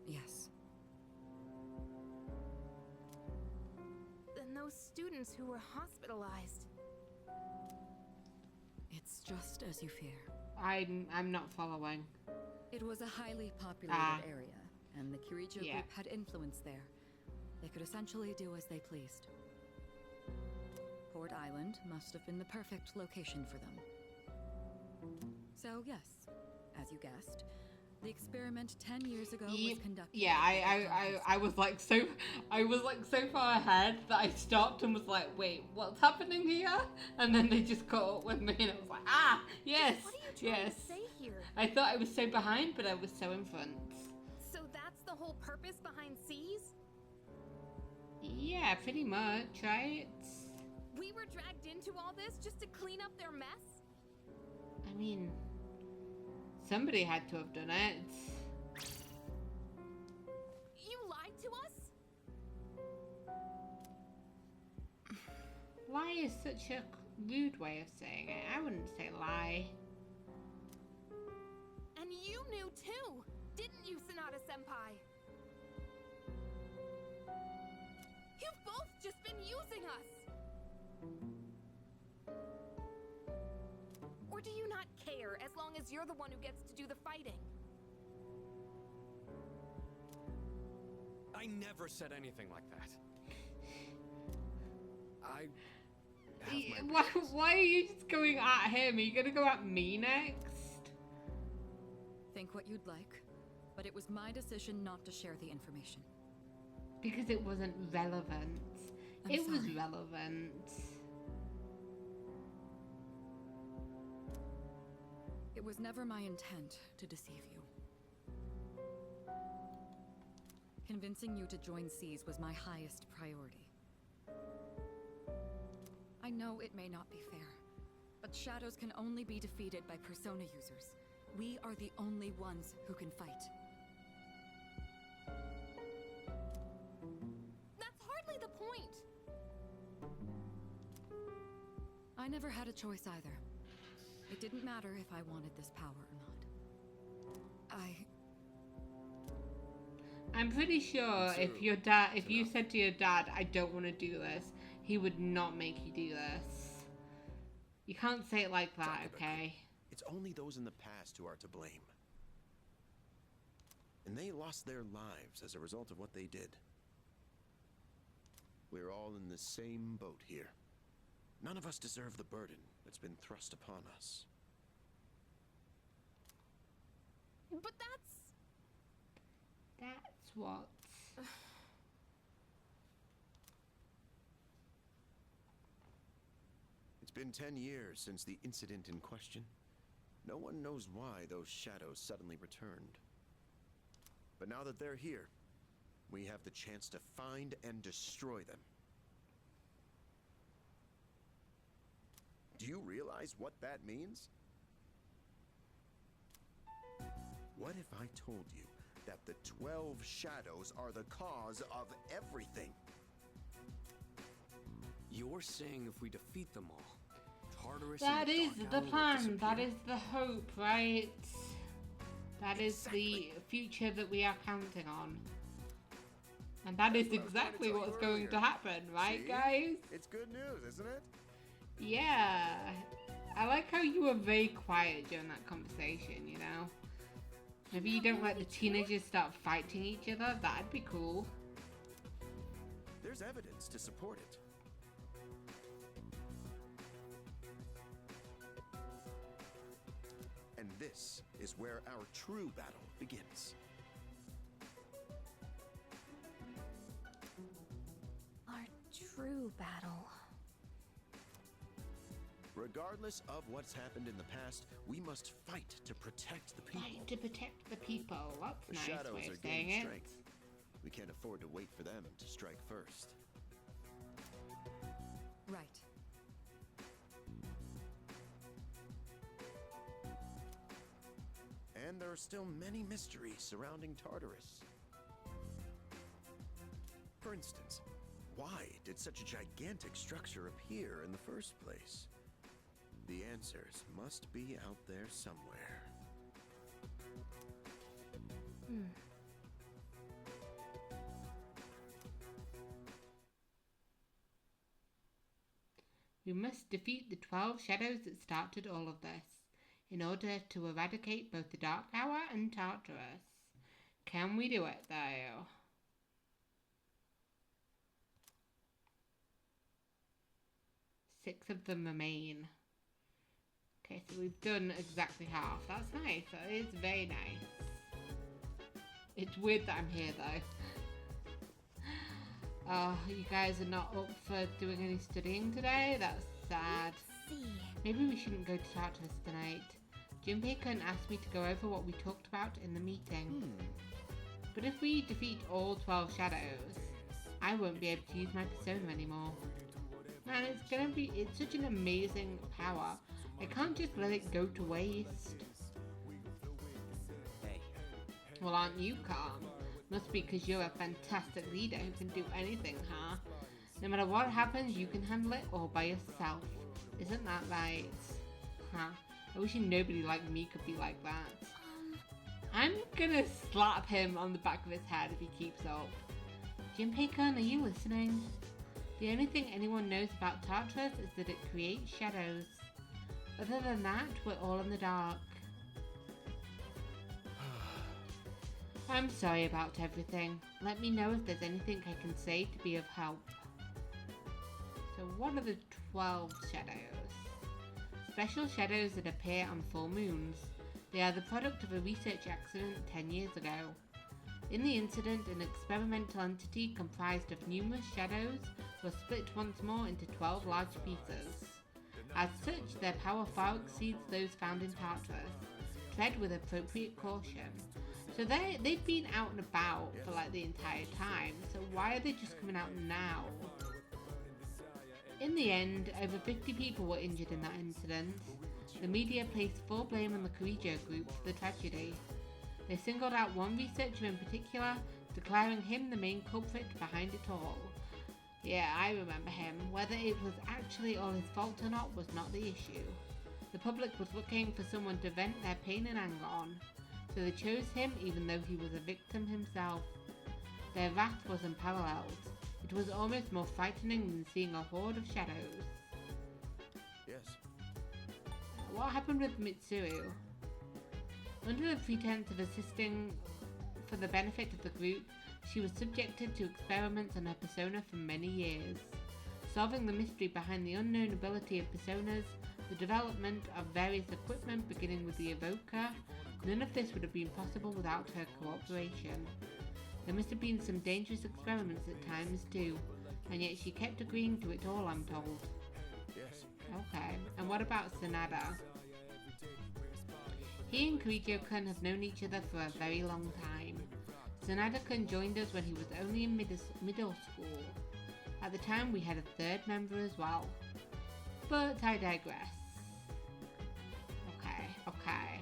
Yes. Then those students who were hospitalized. It's just as you fear. I'm not following. It was a highly populated area, and the Kirijo Yeah. group had influence there. They could essentially do as they pleased. Port Island must have been the perfect location for them. So yes, as you guessed, the experiment 10 years ago was conducted. Yeah, I was like so far ahead that I stopped and was like, wait, what's happening here? And then they just caught up with me, and I was like, yes, What are you trying yes. to say here? I thought I was so behind, but I was so in front. So that's the whole purpose behind C's? Yeah, pretty much, right? We were dragged into all this just to clean up their mess? I mean, somebody had to have done it. You lied to us? Lie is such a rude way of saying it. I wouldn't say lie. And you knew too, didn't you, Sonata-senpai? You've both just been using us! Or do you not care as long as you're the one who gets to do the fighting? I never said anything like that. I have my reasons. Why are you just going at him? Are you gonna go at me next? Think what you'd like, but it was my decision not to share the information. Because it wasn't relevant. I'm It was sorry. relevant. It was never my intent to deceive you. Convincing you to join C's was my highest priority. I know it may not be fair, but shadows can only be defeated by persona users. We are the only ones who can fight. That's hardly the point! I never had a choice either. It didn't matter if I wanted this power or not. I'm pretty sure if you said to your dad, I don't want to do this, he would not make you do this. You can't say it like that, okay? it's only those in the past who are to blame. And they lost their lives as a result of what they did. We're all in the same boat here. None of us deserve the burden that's been thrust upon us. But That's what. It's been 10 years since the incident in question. No one knows why those shadows suddenly returned. But now that they're here, we have the chance to find and destroy them. Do you realize what that means? What if I told you that the 12 shadows are the cause of everything? You're saying if we defeat them all, Tartarus That and is Dark the Owl will plan. That disappear? is the hope, right? That is the future that we are counting on. And that is exactly what's going to happen, right, See? guys? It's good news, isn't it? Yeah. I like how you were very quiet during that conversation, you know? Maybe you don't let the teenagers start fighting each other. That'd be cool. There's evidence to support it. And this is where our true battle begins. our true battle. Regardless of what's happened in the past, we must fight to protect the people. Fight to protect the people. That's The a nice shadows way are of saying gaining it. strength. We can't afford to wait for them to strike first. Right. And there are still many mysteries surrounding Tartarus. For instance, why did such a gigantic structure appear in the first place? The answers must be out there somewhere. We must defeat the 12 shadows that started all of this in order to eradicate both the Dark Hour and Tartarus. Can we do it, though? Six of them remain. Okay, so we've done exactly half. That's nice. That is very nice. It's weird that I'm here, though. Oh, you guys are not up for doing any studying today? That's sad. See. Maybe we shouldn't go to Tartarus tonight. Junpei-kun asked me to go over what we talked about in the meeting. But if we defeat all 12 shadows, I won't be able to use my persona anymore. Man, it's such an amazing power. I can't just let it go to waste. Hey, Well, aren't you calm? Must be because you're a fantastic leader who can do anything, huh? No matter what happens, you can handle it all by yourself. Isn't that right? Huh? I wish nobody like me could be like that. I'm gonna slap him on the back of his head if he keeps up. Junpei-kun, are you listening? The only thing anyone knows about Tartarus is that it creates shadows. Other than that, we're all in the dark. I'm sorry about everything. Let me know if there's anything I can say to be of help. So what are the 12 shadows? Special shadows that appear on full moons. They are the product of a research accident 10 years ago. In the incident, an experimental entity comprised of numerous shadows was split once more into 12 large pieces. As such, their power far exceeds those found in Tartarus. Tread with appropriate caution. So they've been out and about for like the entire time, so why are they just coming out now? In the end, over 50 people were injured in that incident. The media placed full blame on the Kirijo group for the tragedy. They singled out one researcher in particular, declaring him the main culprit behind it all. Yeah, I remember him. Whether it was actually all his fault or not was not the issue. The public was looking for someone to vent their pain and anger on, so they chose him even though he was a victim himself. Their wrath was unparalleled. It was almost more frightening than seeing a horde of shadows. Yes. what happened with Mitsuru? Under the pretense of assisting for the benefit of the group, she was subjected to experiments on her persona for many years. Solving the mystery behind the unknown ability of personas, the development of various equipment beginning with the evoker, none of this would have been possible without her cooperation. There must have been some dangerous experiments at times too, and yet she kept agreeing to it all, I'm told. Yes. Okay, and what about Sanada? He and Kirijo-kun have known each other for a very long time. Sanada-kun joined us when he was only in middle school. At the time we had a third member as well. But I digress. Okay.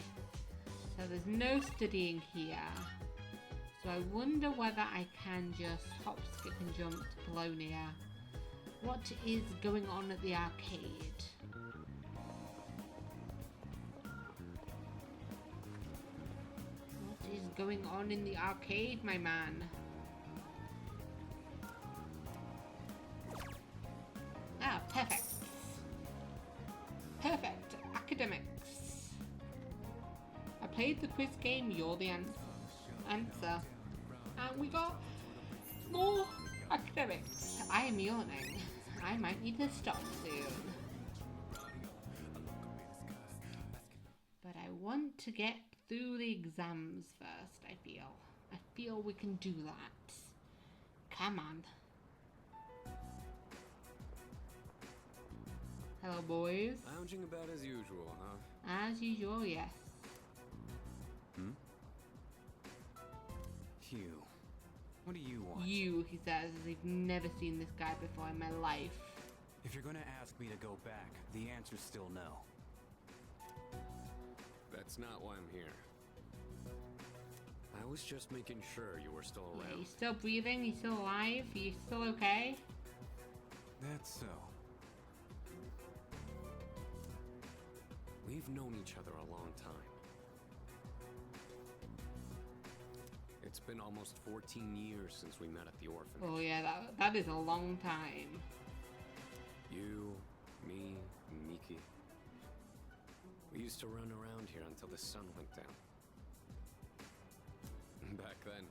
So there's no studying here. So I wonder whether I can just hop, skip and jump to Polonia. What is going on at the arcade? What is going on in the arcade, my man? Ah, perfect. Perfect. Academics. I played the quiz game, you're the answer. And we got more academics. I am yawning. I might need to stop soon. But I want to get through the exams first, I feel. I feel we can do that. Come on. Hello, boys. Lounging about as usual, huh? As usual, yes. Hugh, what do you want? You, he says, as he's never seen this guy before in my life. If you're gonna ask me to go back, the answer's still no. That's not why I'm here. I was just making sure you were still Yeah, around. he's still breathing, he's still alive, he's still okay. That's so. We've known each other a long time. It's been almost 14 years since we met at the orphanage. Oh yeah, that is a long time. You, me, and Miki. We used to run around here until the sun went down. Back then,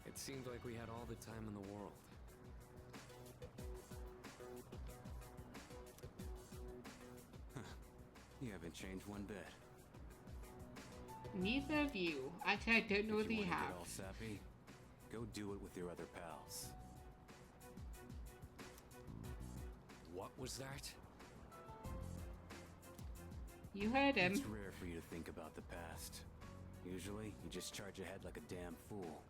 it seemed like we had all the time in the world. You haven't changed one bit. Neither of you. Actually, I don't know If whether you you wanna have. get all sappy, go do it with your other pals. What was that? You heard him. It's rare for you to think about the past. Usually, you just charge ahead like a damn fool.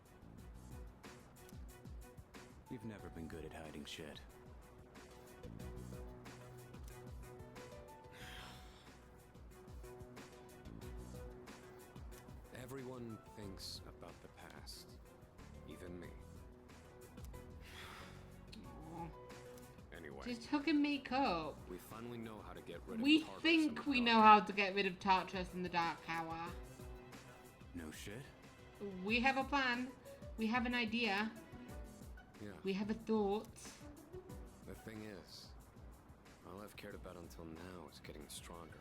You've never been good at hiding shit. Everyone thinks about the past. Even me. Aw. Anyway, Just hug and make up. we finally know how to get rid of We Tartarus in think the we dark. know how to get rid of Tartarus in the Dark Tower. No shit? We have a plan. We have an idea. Yeah. We have a thought. The thing is, all I've cared about until now is getting stronger.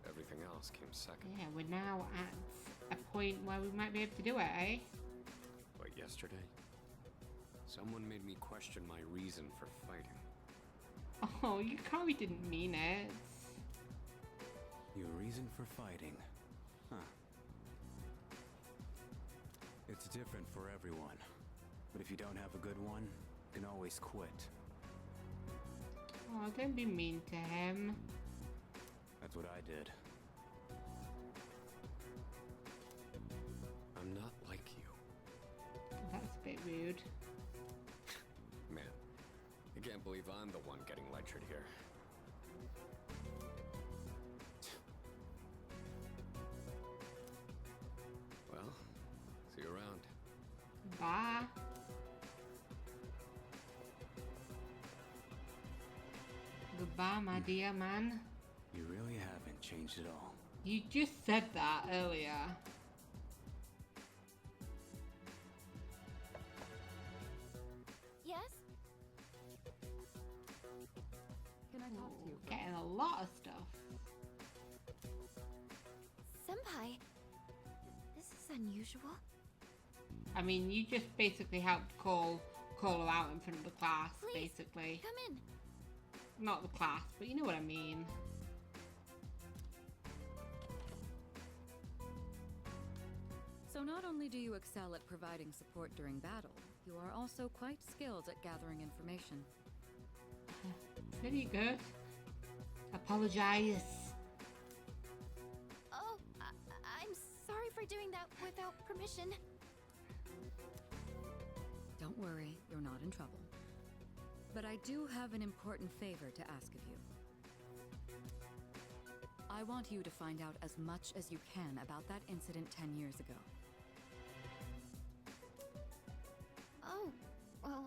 Everything else came second. Yeah, we're now at a point where we might be able to do it, eh? But yesterday, someone made me question my reason for fighting. Oh, Yukari didn't mean it. Your reason for fighting. Huh. It's different for everyone. But if you don't have a good one, you can always quit. Oh, don't be mean to him. That's what I did. I'm not like you. That's a bit rude. Man, I can't believe I'm the one getting lectured here. Well, see you around. Bye. Goodbye, my dear man. You really haven't changed at all. You just said that earlier. Yes? Can I talk to you? Getting a lot of stuff. unusual. I mean, you just basically helped call her out in front of the class, Please, basically. come in. Not the class, but you know what I mean. So not only do you excel at providing support during battle, you are also quite skilled at gathering information. Pretty good. Apologize. Oh, I'm sorry for doing that without permission. Don't worry, you're not in trouble. But I do have an important favor to ask of you. I want you to find out as much as you can about that incident 10 years ago. Oh, well,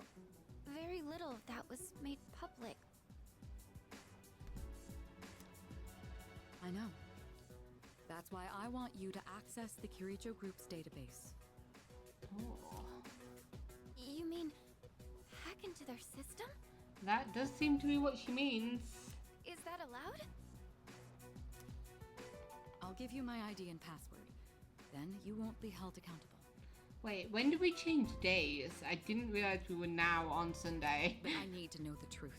very little of that was made public. I know. That's why I want you to access the Kirijo Group's database. Oh. You mean hack into their system? That does seem to be what she means. Is that allowed? I'll give you my ID and password. Then you won't be held accountable. Wait, when did we change days? I didn't realize we were now on Sunday. But I need to know the truth.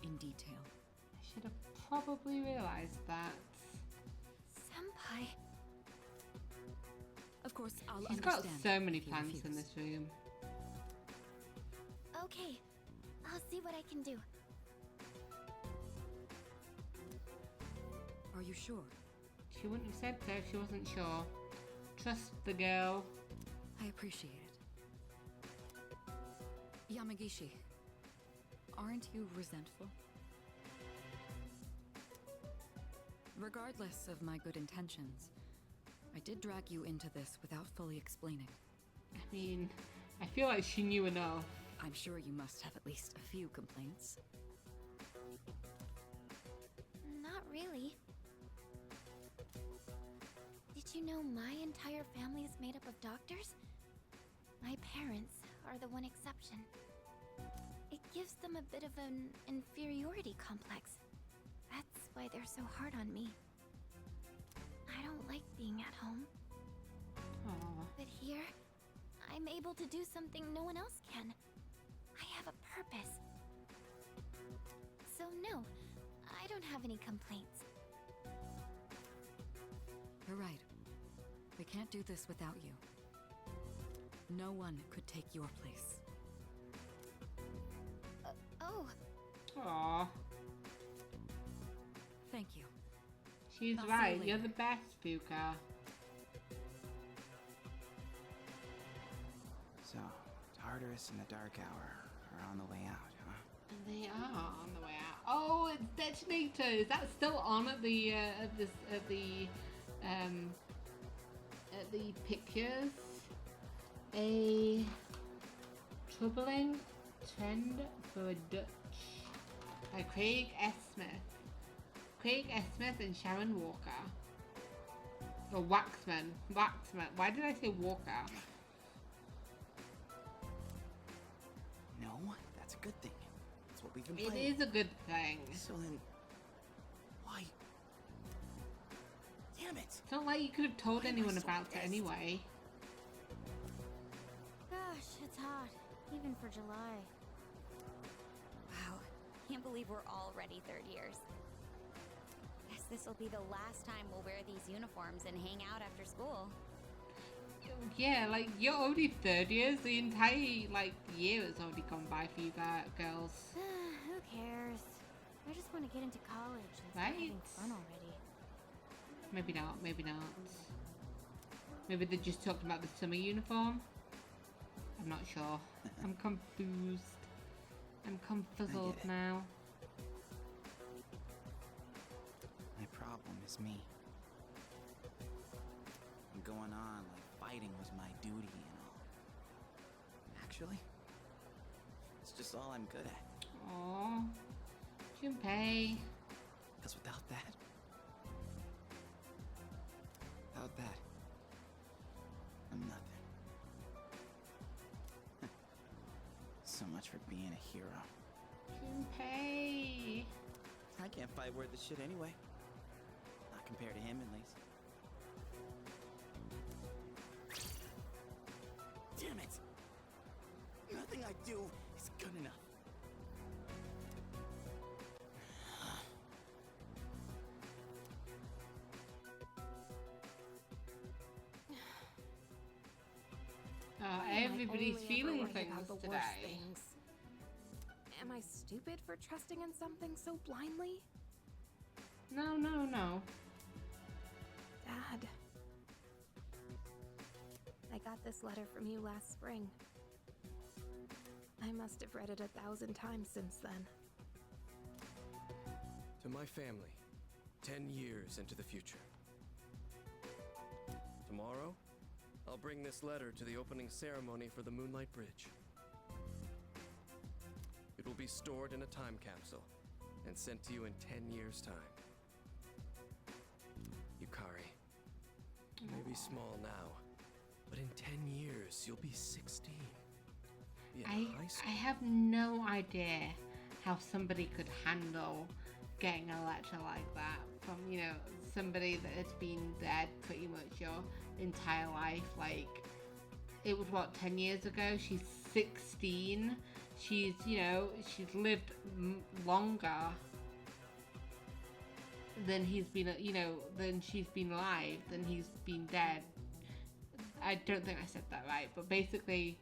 In detail. I should have probably realized that. Senpai. Of course, I'll She's got understand so many if you plants in refuse. this room. Okay, I'll see what I can do. Are you sure? She wouldn't have said so if she wasn't sure. Trust the girl. I appreciate it. Yamagishi, aren't you resentful? Regardless of my good intentions, I did drag you into this without fully explaining. I mean, I feel like she knew enough. I'm sure you must have at least a few complaints. Not really. Did you know my entire family is made up of doctors? My parents are the one exception. It gives them a bit of an inferiority complex. That's why they're so hard on me. I don't like being at home. Aww. But here, I'm able to do something no one else can. I have a purpose. So no, I don't have any complaints. You're right. We can't do this without you. No one could take your place. Oh, Aww. Thank you. She's I'll see right. you You're later. the best, Fuka. So, Tartarus and the Dark Hour are on the way out, huh? And they are on the way out. Oh, it's Detonator. Is that still on at the pictures? A troubling trend for Dutch by Craig S. Smith. Craig S. Smith and Sharon Walker. Or Waxman. Waxman. Why did I say Walker? No, that's a good thing. That's what we've been It playing. is a good thing. So then, why? Damn it! It's not like you could have told Why am I anyone so about it pissed? anyway. Gosh, it's hot. Even for July. Wow, can't believe we're already third years. Guess this will be the last time we'll wear these uniforms and hang out after school. Yeah, like, you're already third years. The entire, like, year has already gone by for you girls. Who cares? I just want to get into college and start Right? having fun already. Maybe not, maybe not. Maybe they're just talking about the summer uniform? I'm not sure. I'm confused. I'm confuzzled it. now. My problem is me. I'm going on like fighting was my duty and all. Actually, it's just all I'm good at. Aww. Junpei. Because without that, I'm nothing. So much for being a hero. Junpei. I can't fight worth the shit anyway. Not compared to him, at least. Everybody's Only ever feeling write things about the worst today. things. Am I stupid for trusting in something so blindly? No, no, no. Dad. I got this letter from you last spring. I must have read it 1,000 times since then. To my family, 10 years into the future. Tomorrow, I'll bring this letter to the opening ceremony for the Moonlight Bridge. It will be stored in a time capsule and sent to you in 10 years' time. Yukari, you may be small now, but in 10 years, you'll be 16. Be in high school. I have no idea how somebody could handle getting a letter like that from, you know, somebody that has been dead pretty much your entire life. Like, it was what, 10 years ago? She's 16. She's, you know, she's lived longer than he's been, you know, than she's been alive, than he's been dead. I don't think I said that right, but basically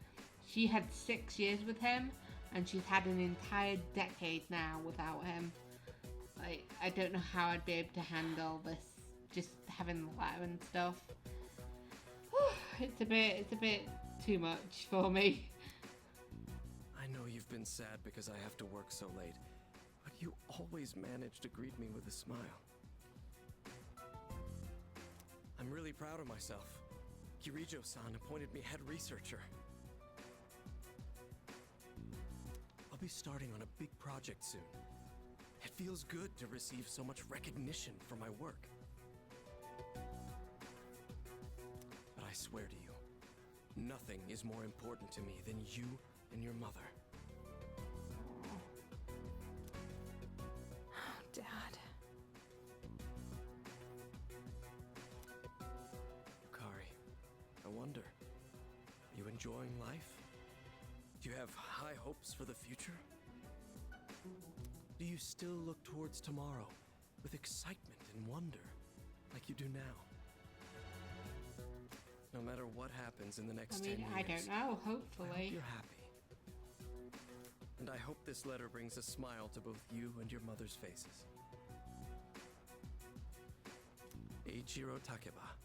she had 6 years with him and she's had an entire decade now without him. Like, I don't know how I'd be able to handle this, just having the letter and stuff. It's a bit too much for me. I know you've been sad because I have to work so late, but you always manage to greet me with a smile. I'm really proud of myself. Kirijo-san appointed me head researcher. I'll be starting on a big project soon. It feels good to receive so much recognition for my work. But I swear to you, nothing is more important to me than you and your mother. Oh, Dad. Yukari, I wonder, are you enjoying life? Do you have high hopes for the future? Do you still look towards tomorrow with excitement and wonder like you do now? No matter what happens in the next 10 years, I don't know, I hopefully. hope you're happy. And I hope this letter brings a smile to both you and your mother's faces. Eiichiro Takeba,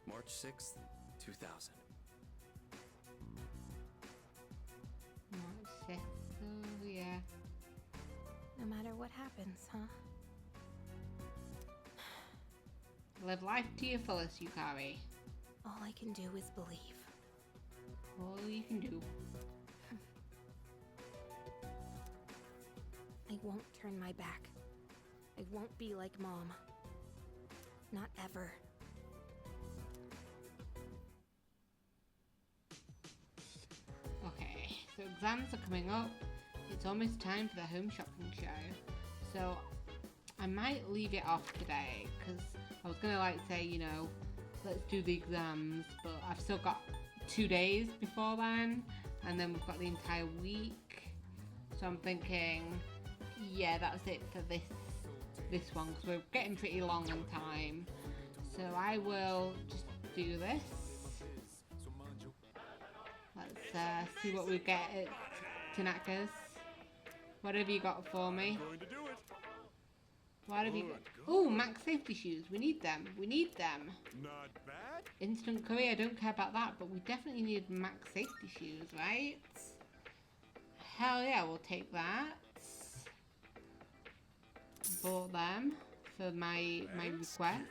March 6th, 2000. March 6th, oh yeah. No matter what happens, huh? Live life to your fullest, Yukari. All I can do is believe. All you can do. I won't turn my back. I won't be like Mom. Not ever. Okay, so exams are coming up. It's almost time for the home shopping show. So I might leave it off today because I was gonna like say, you know, let's do the exams, but I've still got 2 days before then, and then we've got the entire week. So I'm thinking, yeah, that's it for this one because we're getting pretty long on time. So I will just do this. Let's see what we get at Tanaka's. What have you got for me? What have you got? Oh, max safety shoes. We need them. We need them. Not bad. Instant curry, I don't care about that, but we definitely need max safety shoes, right? Hell yeah, we'll take that. Bought them for my request.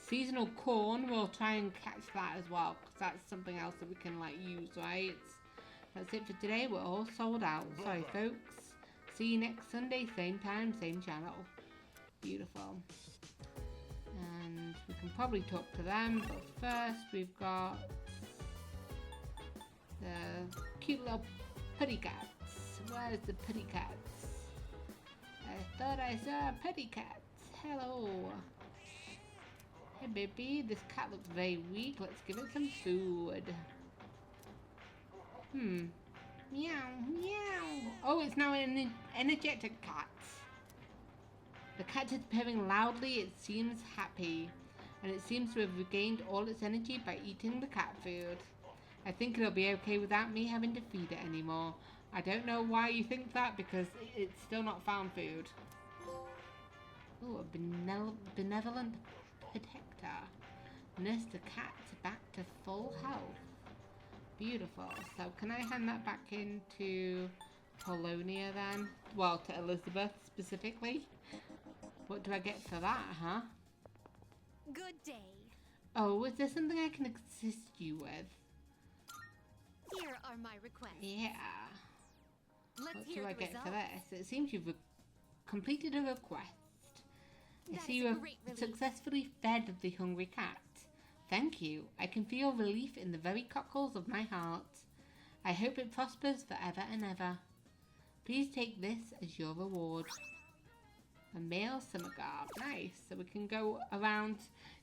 Seasonal corn, we'll try and catch that as well, because that's something else that we can like use, right? That's it for today. We're all sold out. Sorry, folks. See you next Sunday, same time, same channel. Beautiful. And we can probably talk to them, but first we've got the cute little putty cats. Where's the putty cats? I thought I saw putty cats. Hello. Hey baby, this cat looks very weak. Let's give it some food. Meow, meow. Oh, it's now an energetic cat. The cat is purring loudly. It seems happy, and it seems to have regained all its energy by eating the cat food. I think it'll be okay without me having to feed it anymore. I don't know why you think that, because it's still not found food. Ooh, a benevolent protector. Nursed the cat back to full health. Beautiful. So can I hand that back into Polonia then? Well, to Elizabeth specifically. What do I get for that, huh? Good day. Oh, is there something I can assist you with? Here are my requests. Yeah. Let's What hear do I the get for results. this? It seems you've completed a request. I That see is you a have great relief. successfully fed the hungry cat. Thank you. I can feel relief in the very cockles of my heart. I hope it prospers forever and ever. Please take this as your reward. A male summer garb. Nice. So we can go around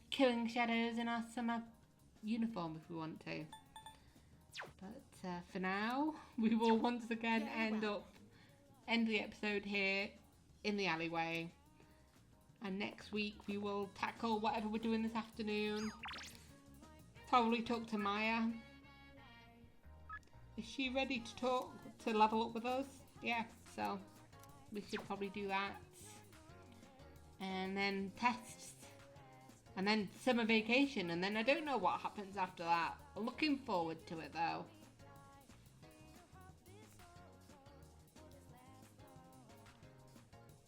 killing shadows in our summer uniform if we want to. But for now, we will once again end the episode here in the alleyway. And next week we will tackle whatever we're doing this afternoon. Probably talk to Maya. Is she ready to talk, to level up with us? Yeah, so we should probably do that. And then tests. And then summer vacation. And then I don't know what happens after that. I'm looking forward to it though.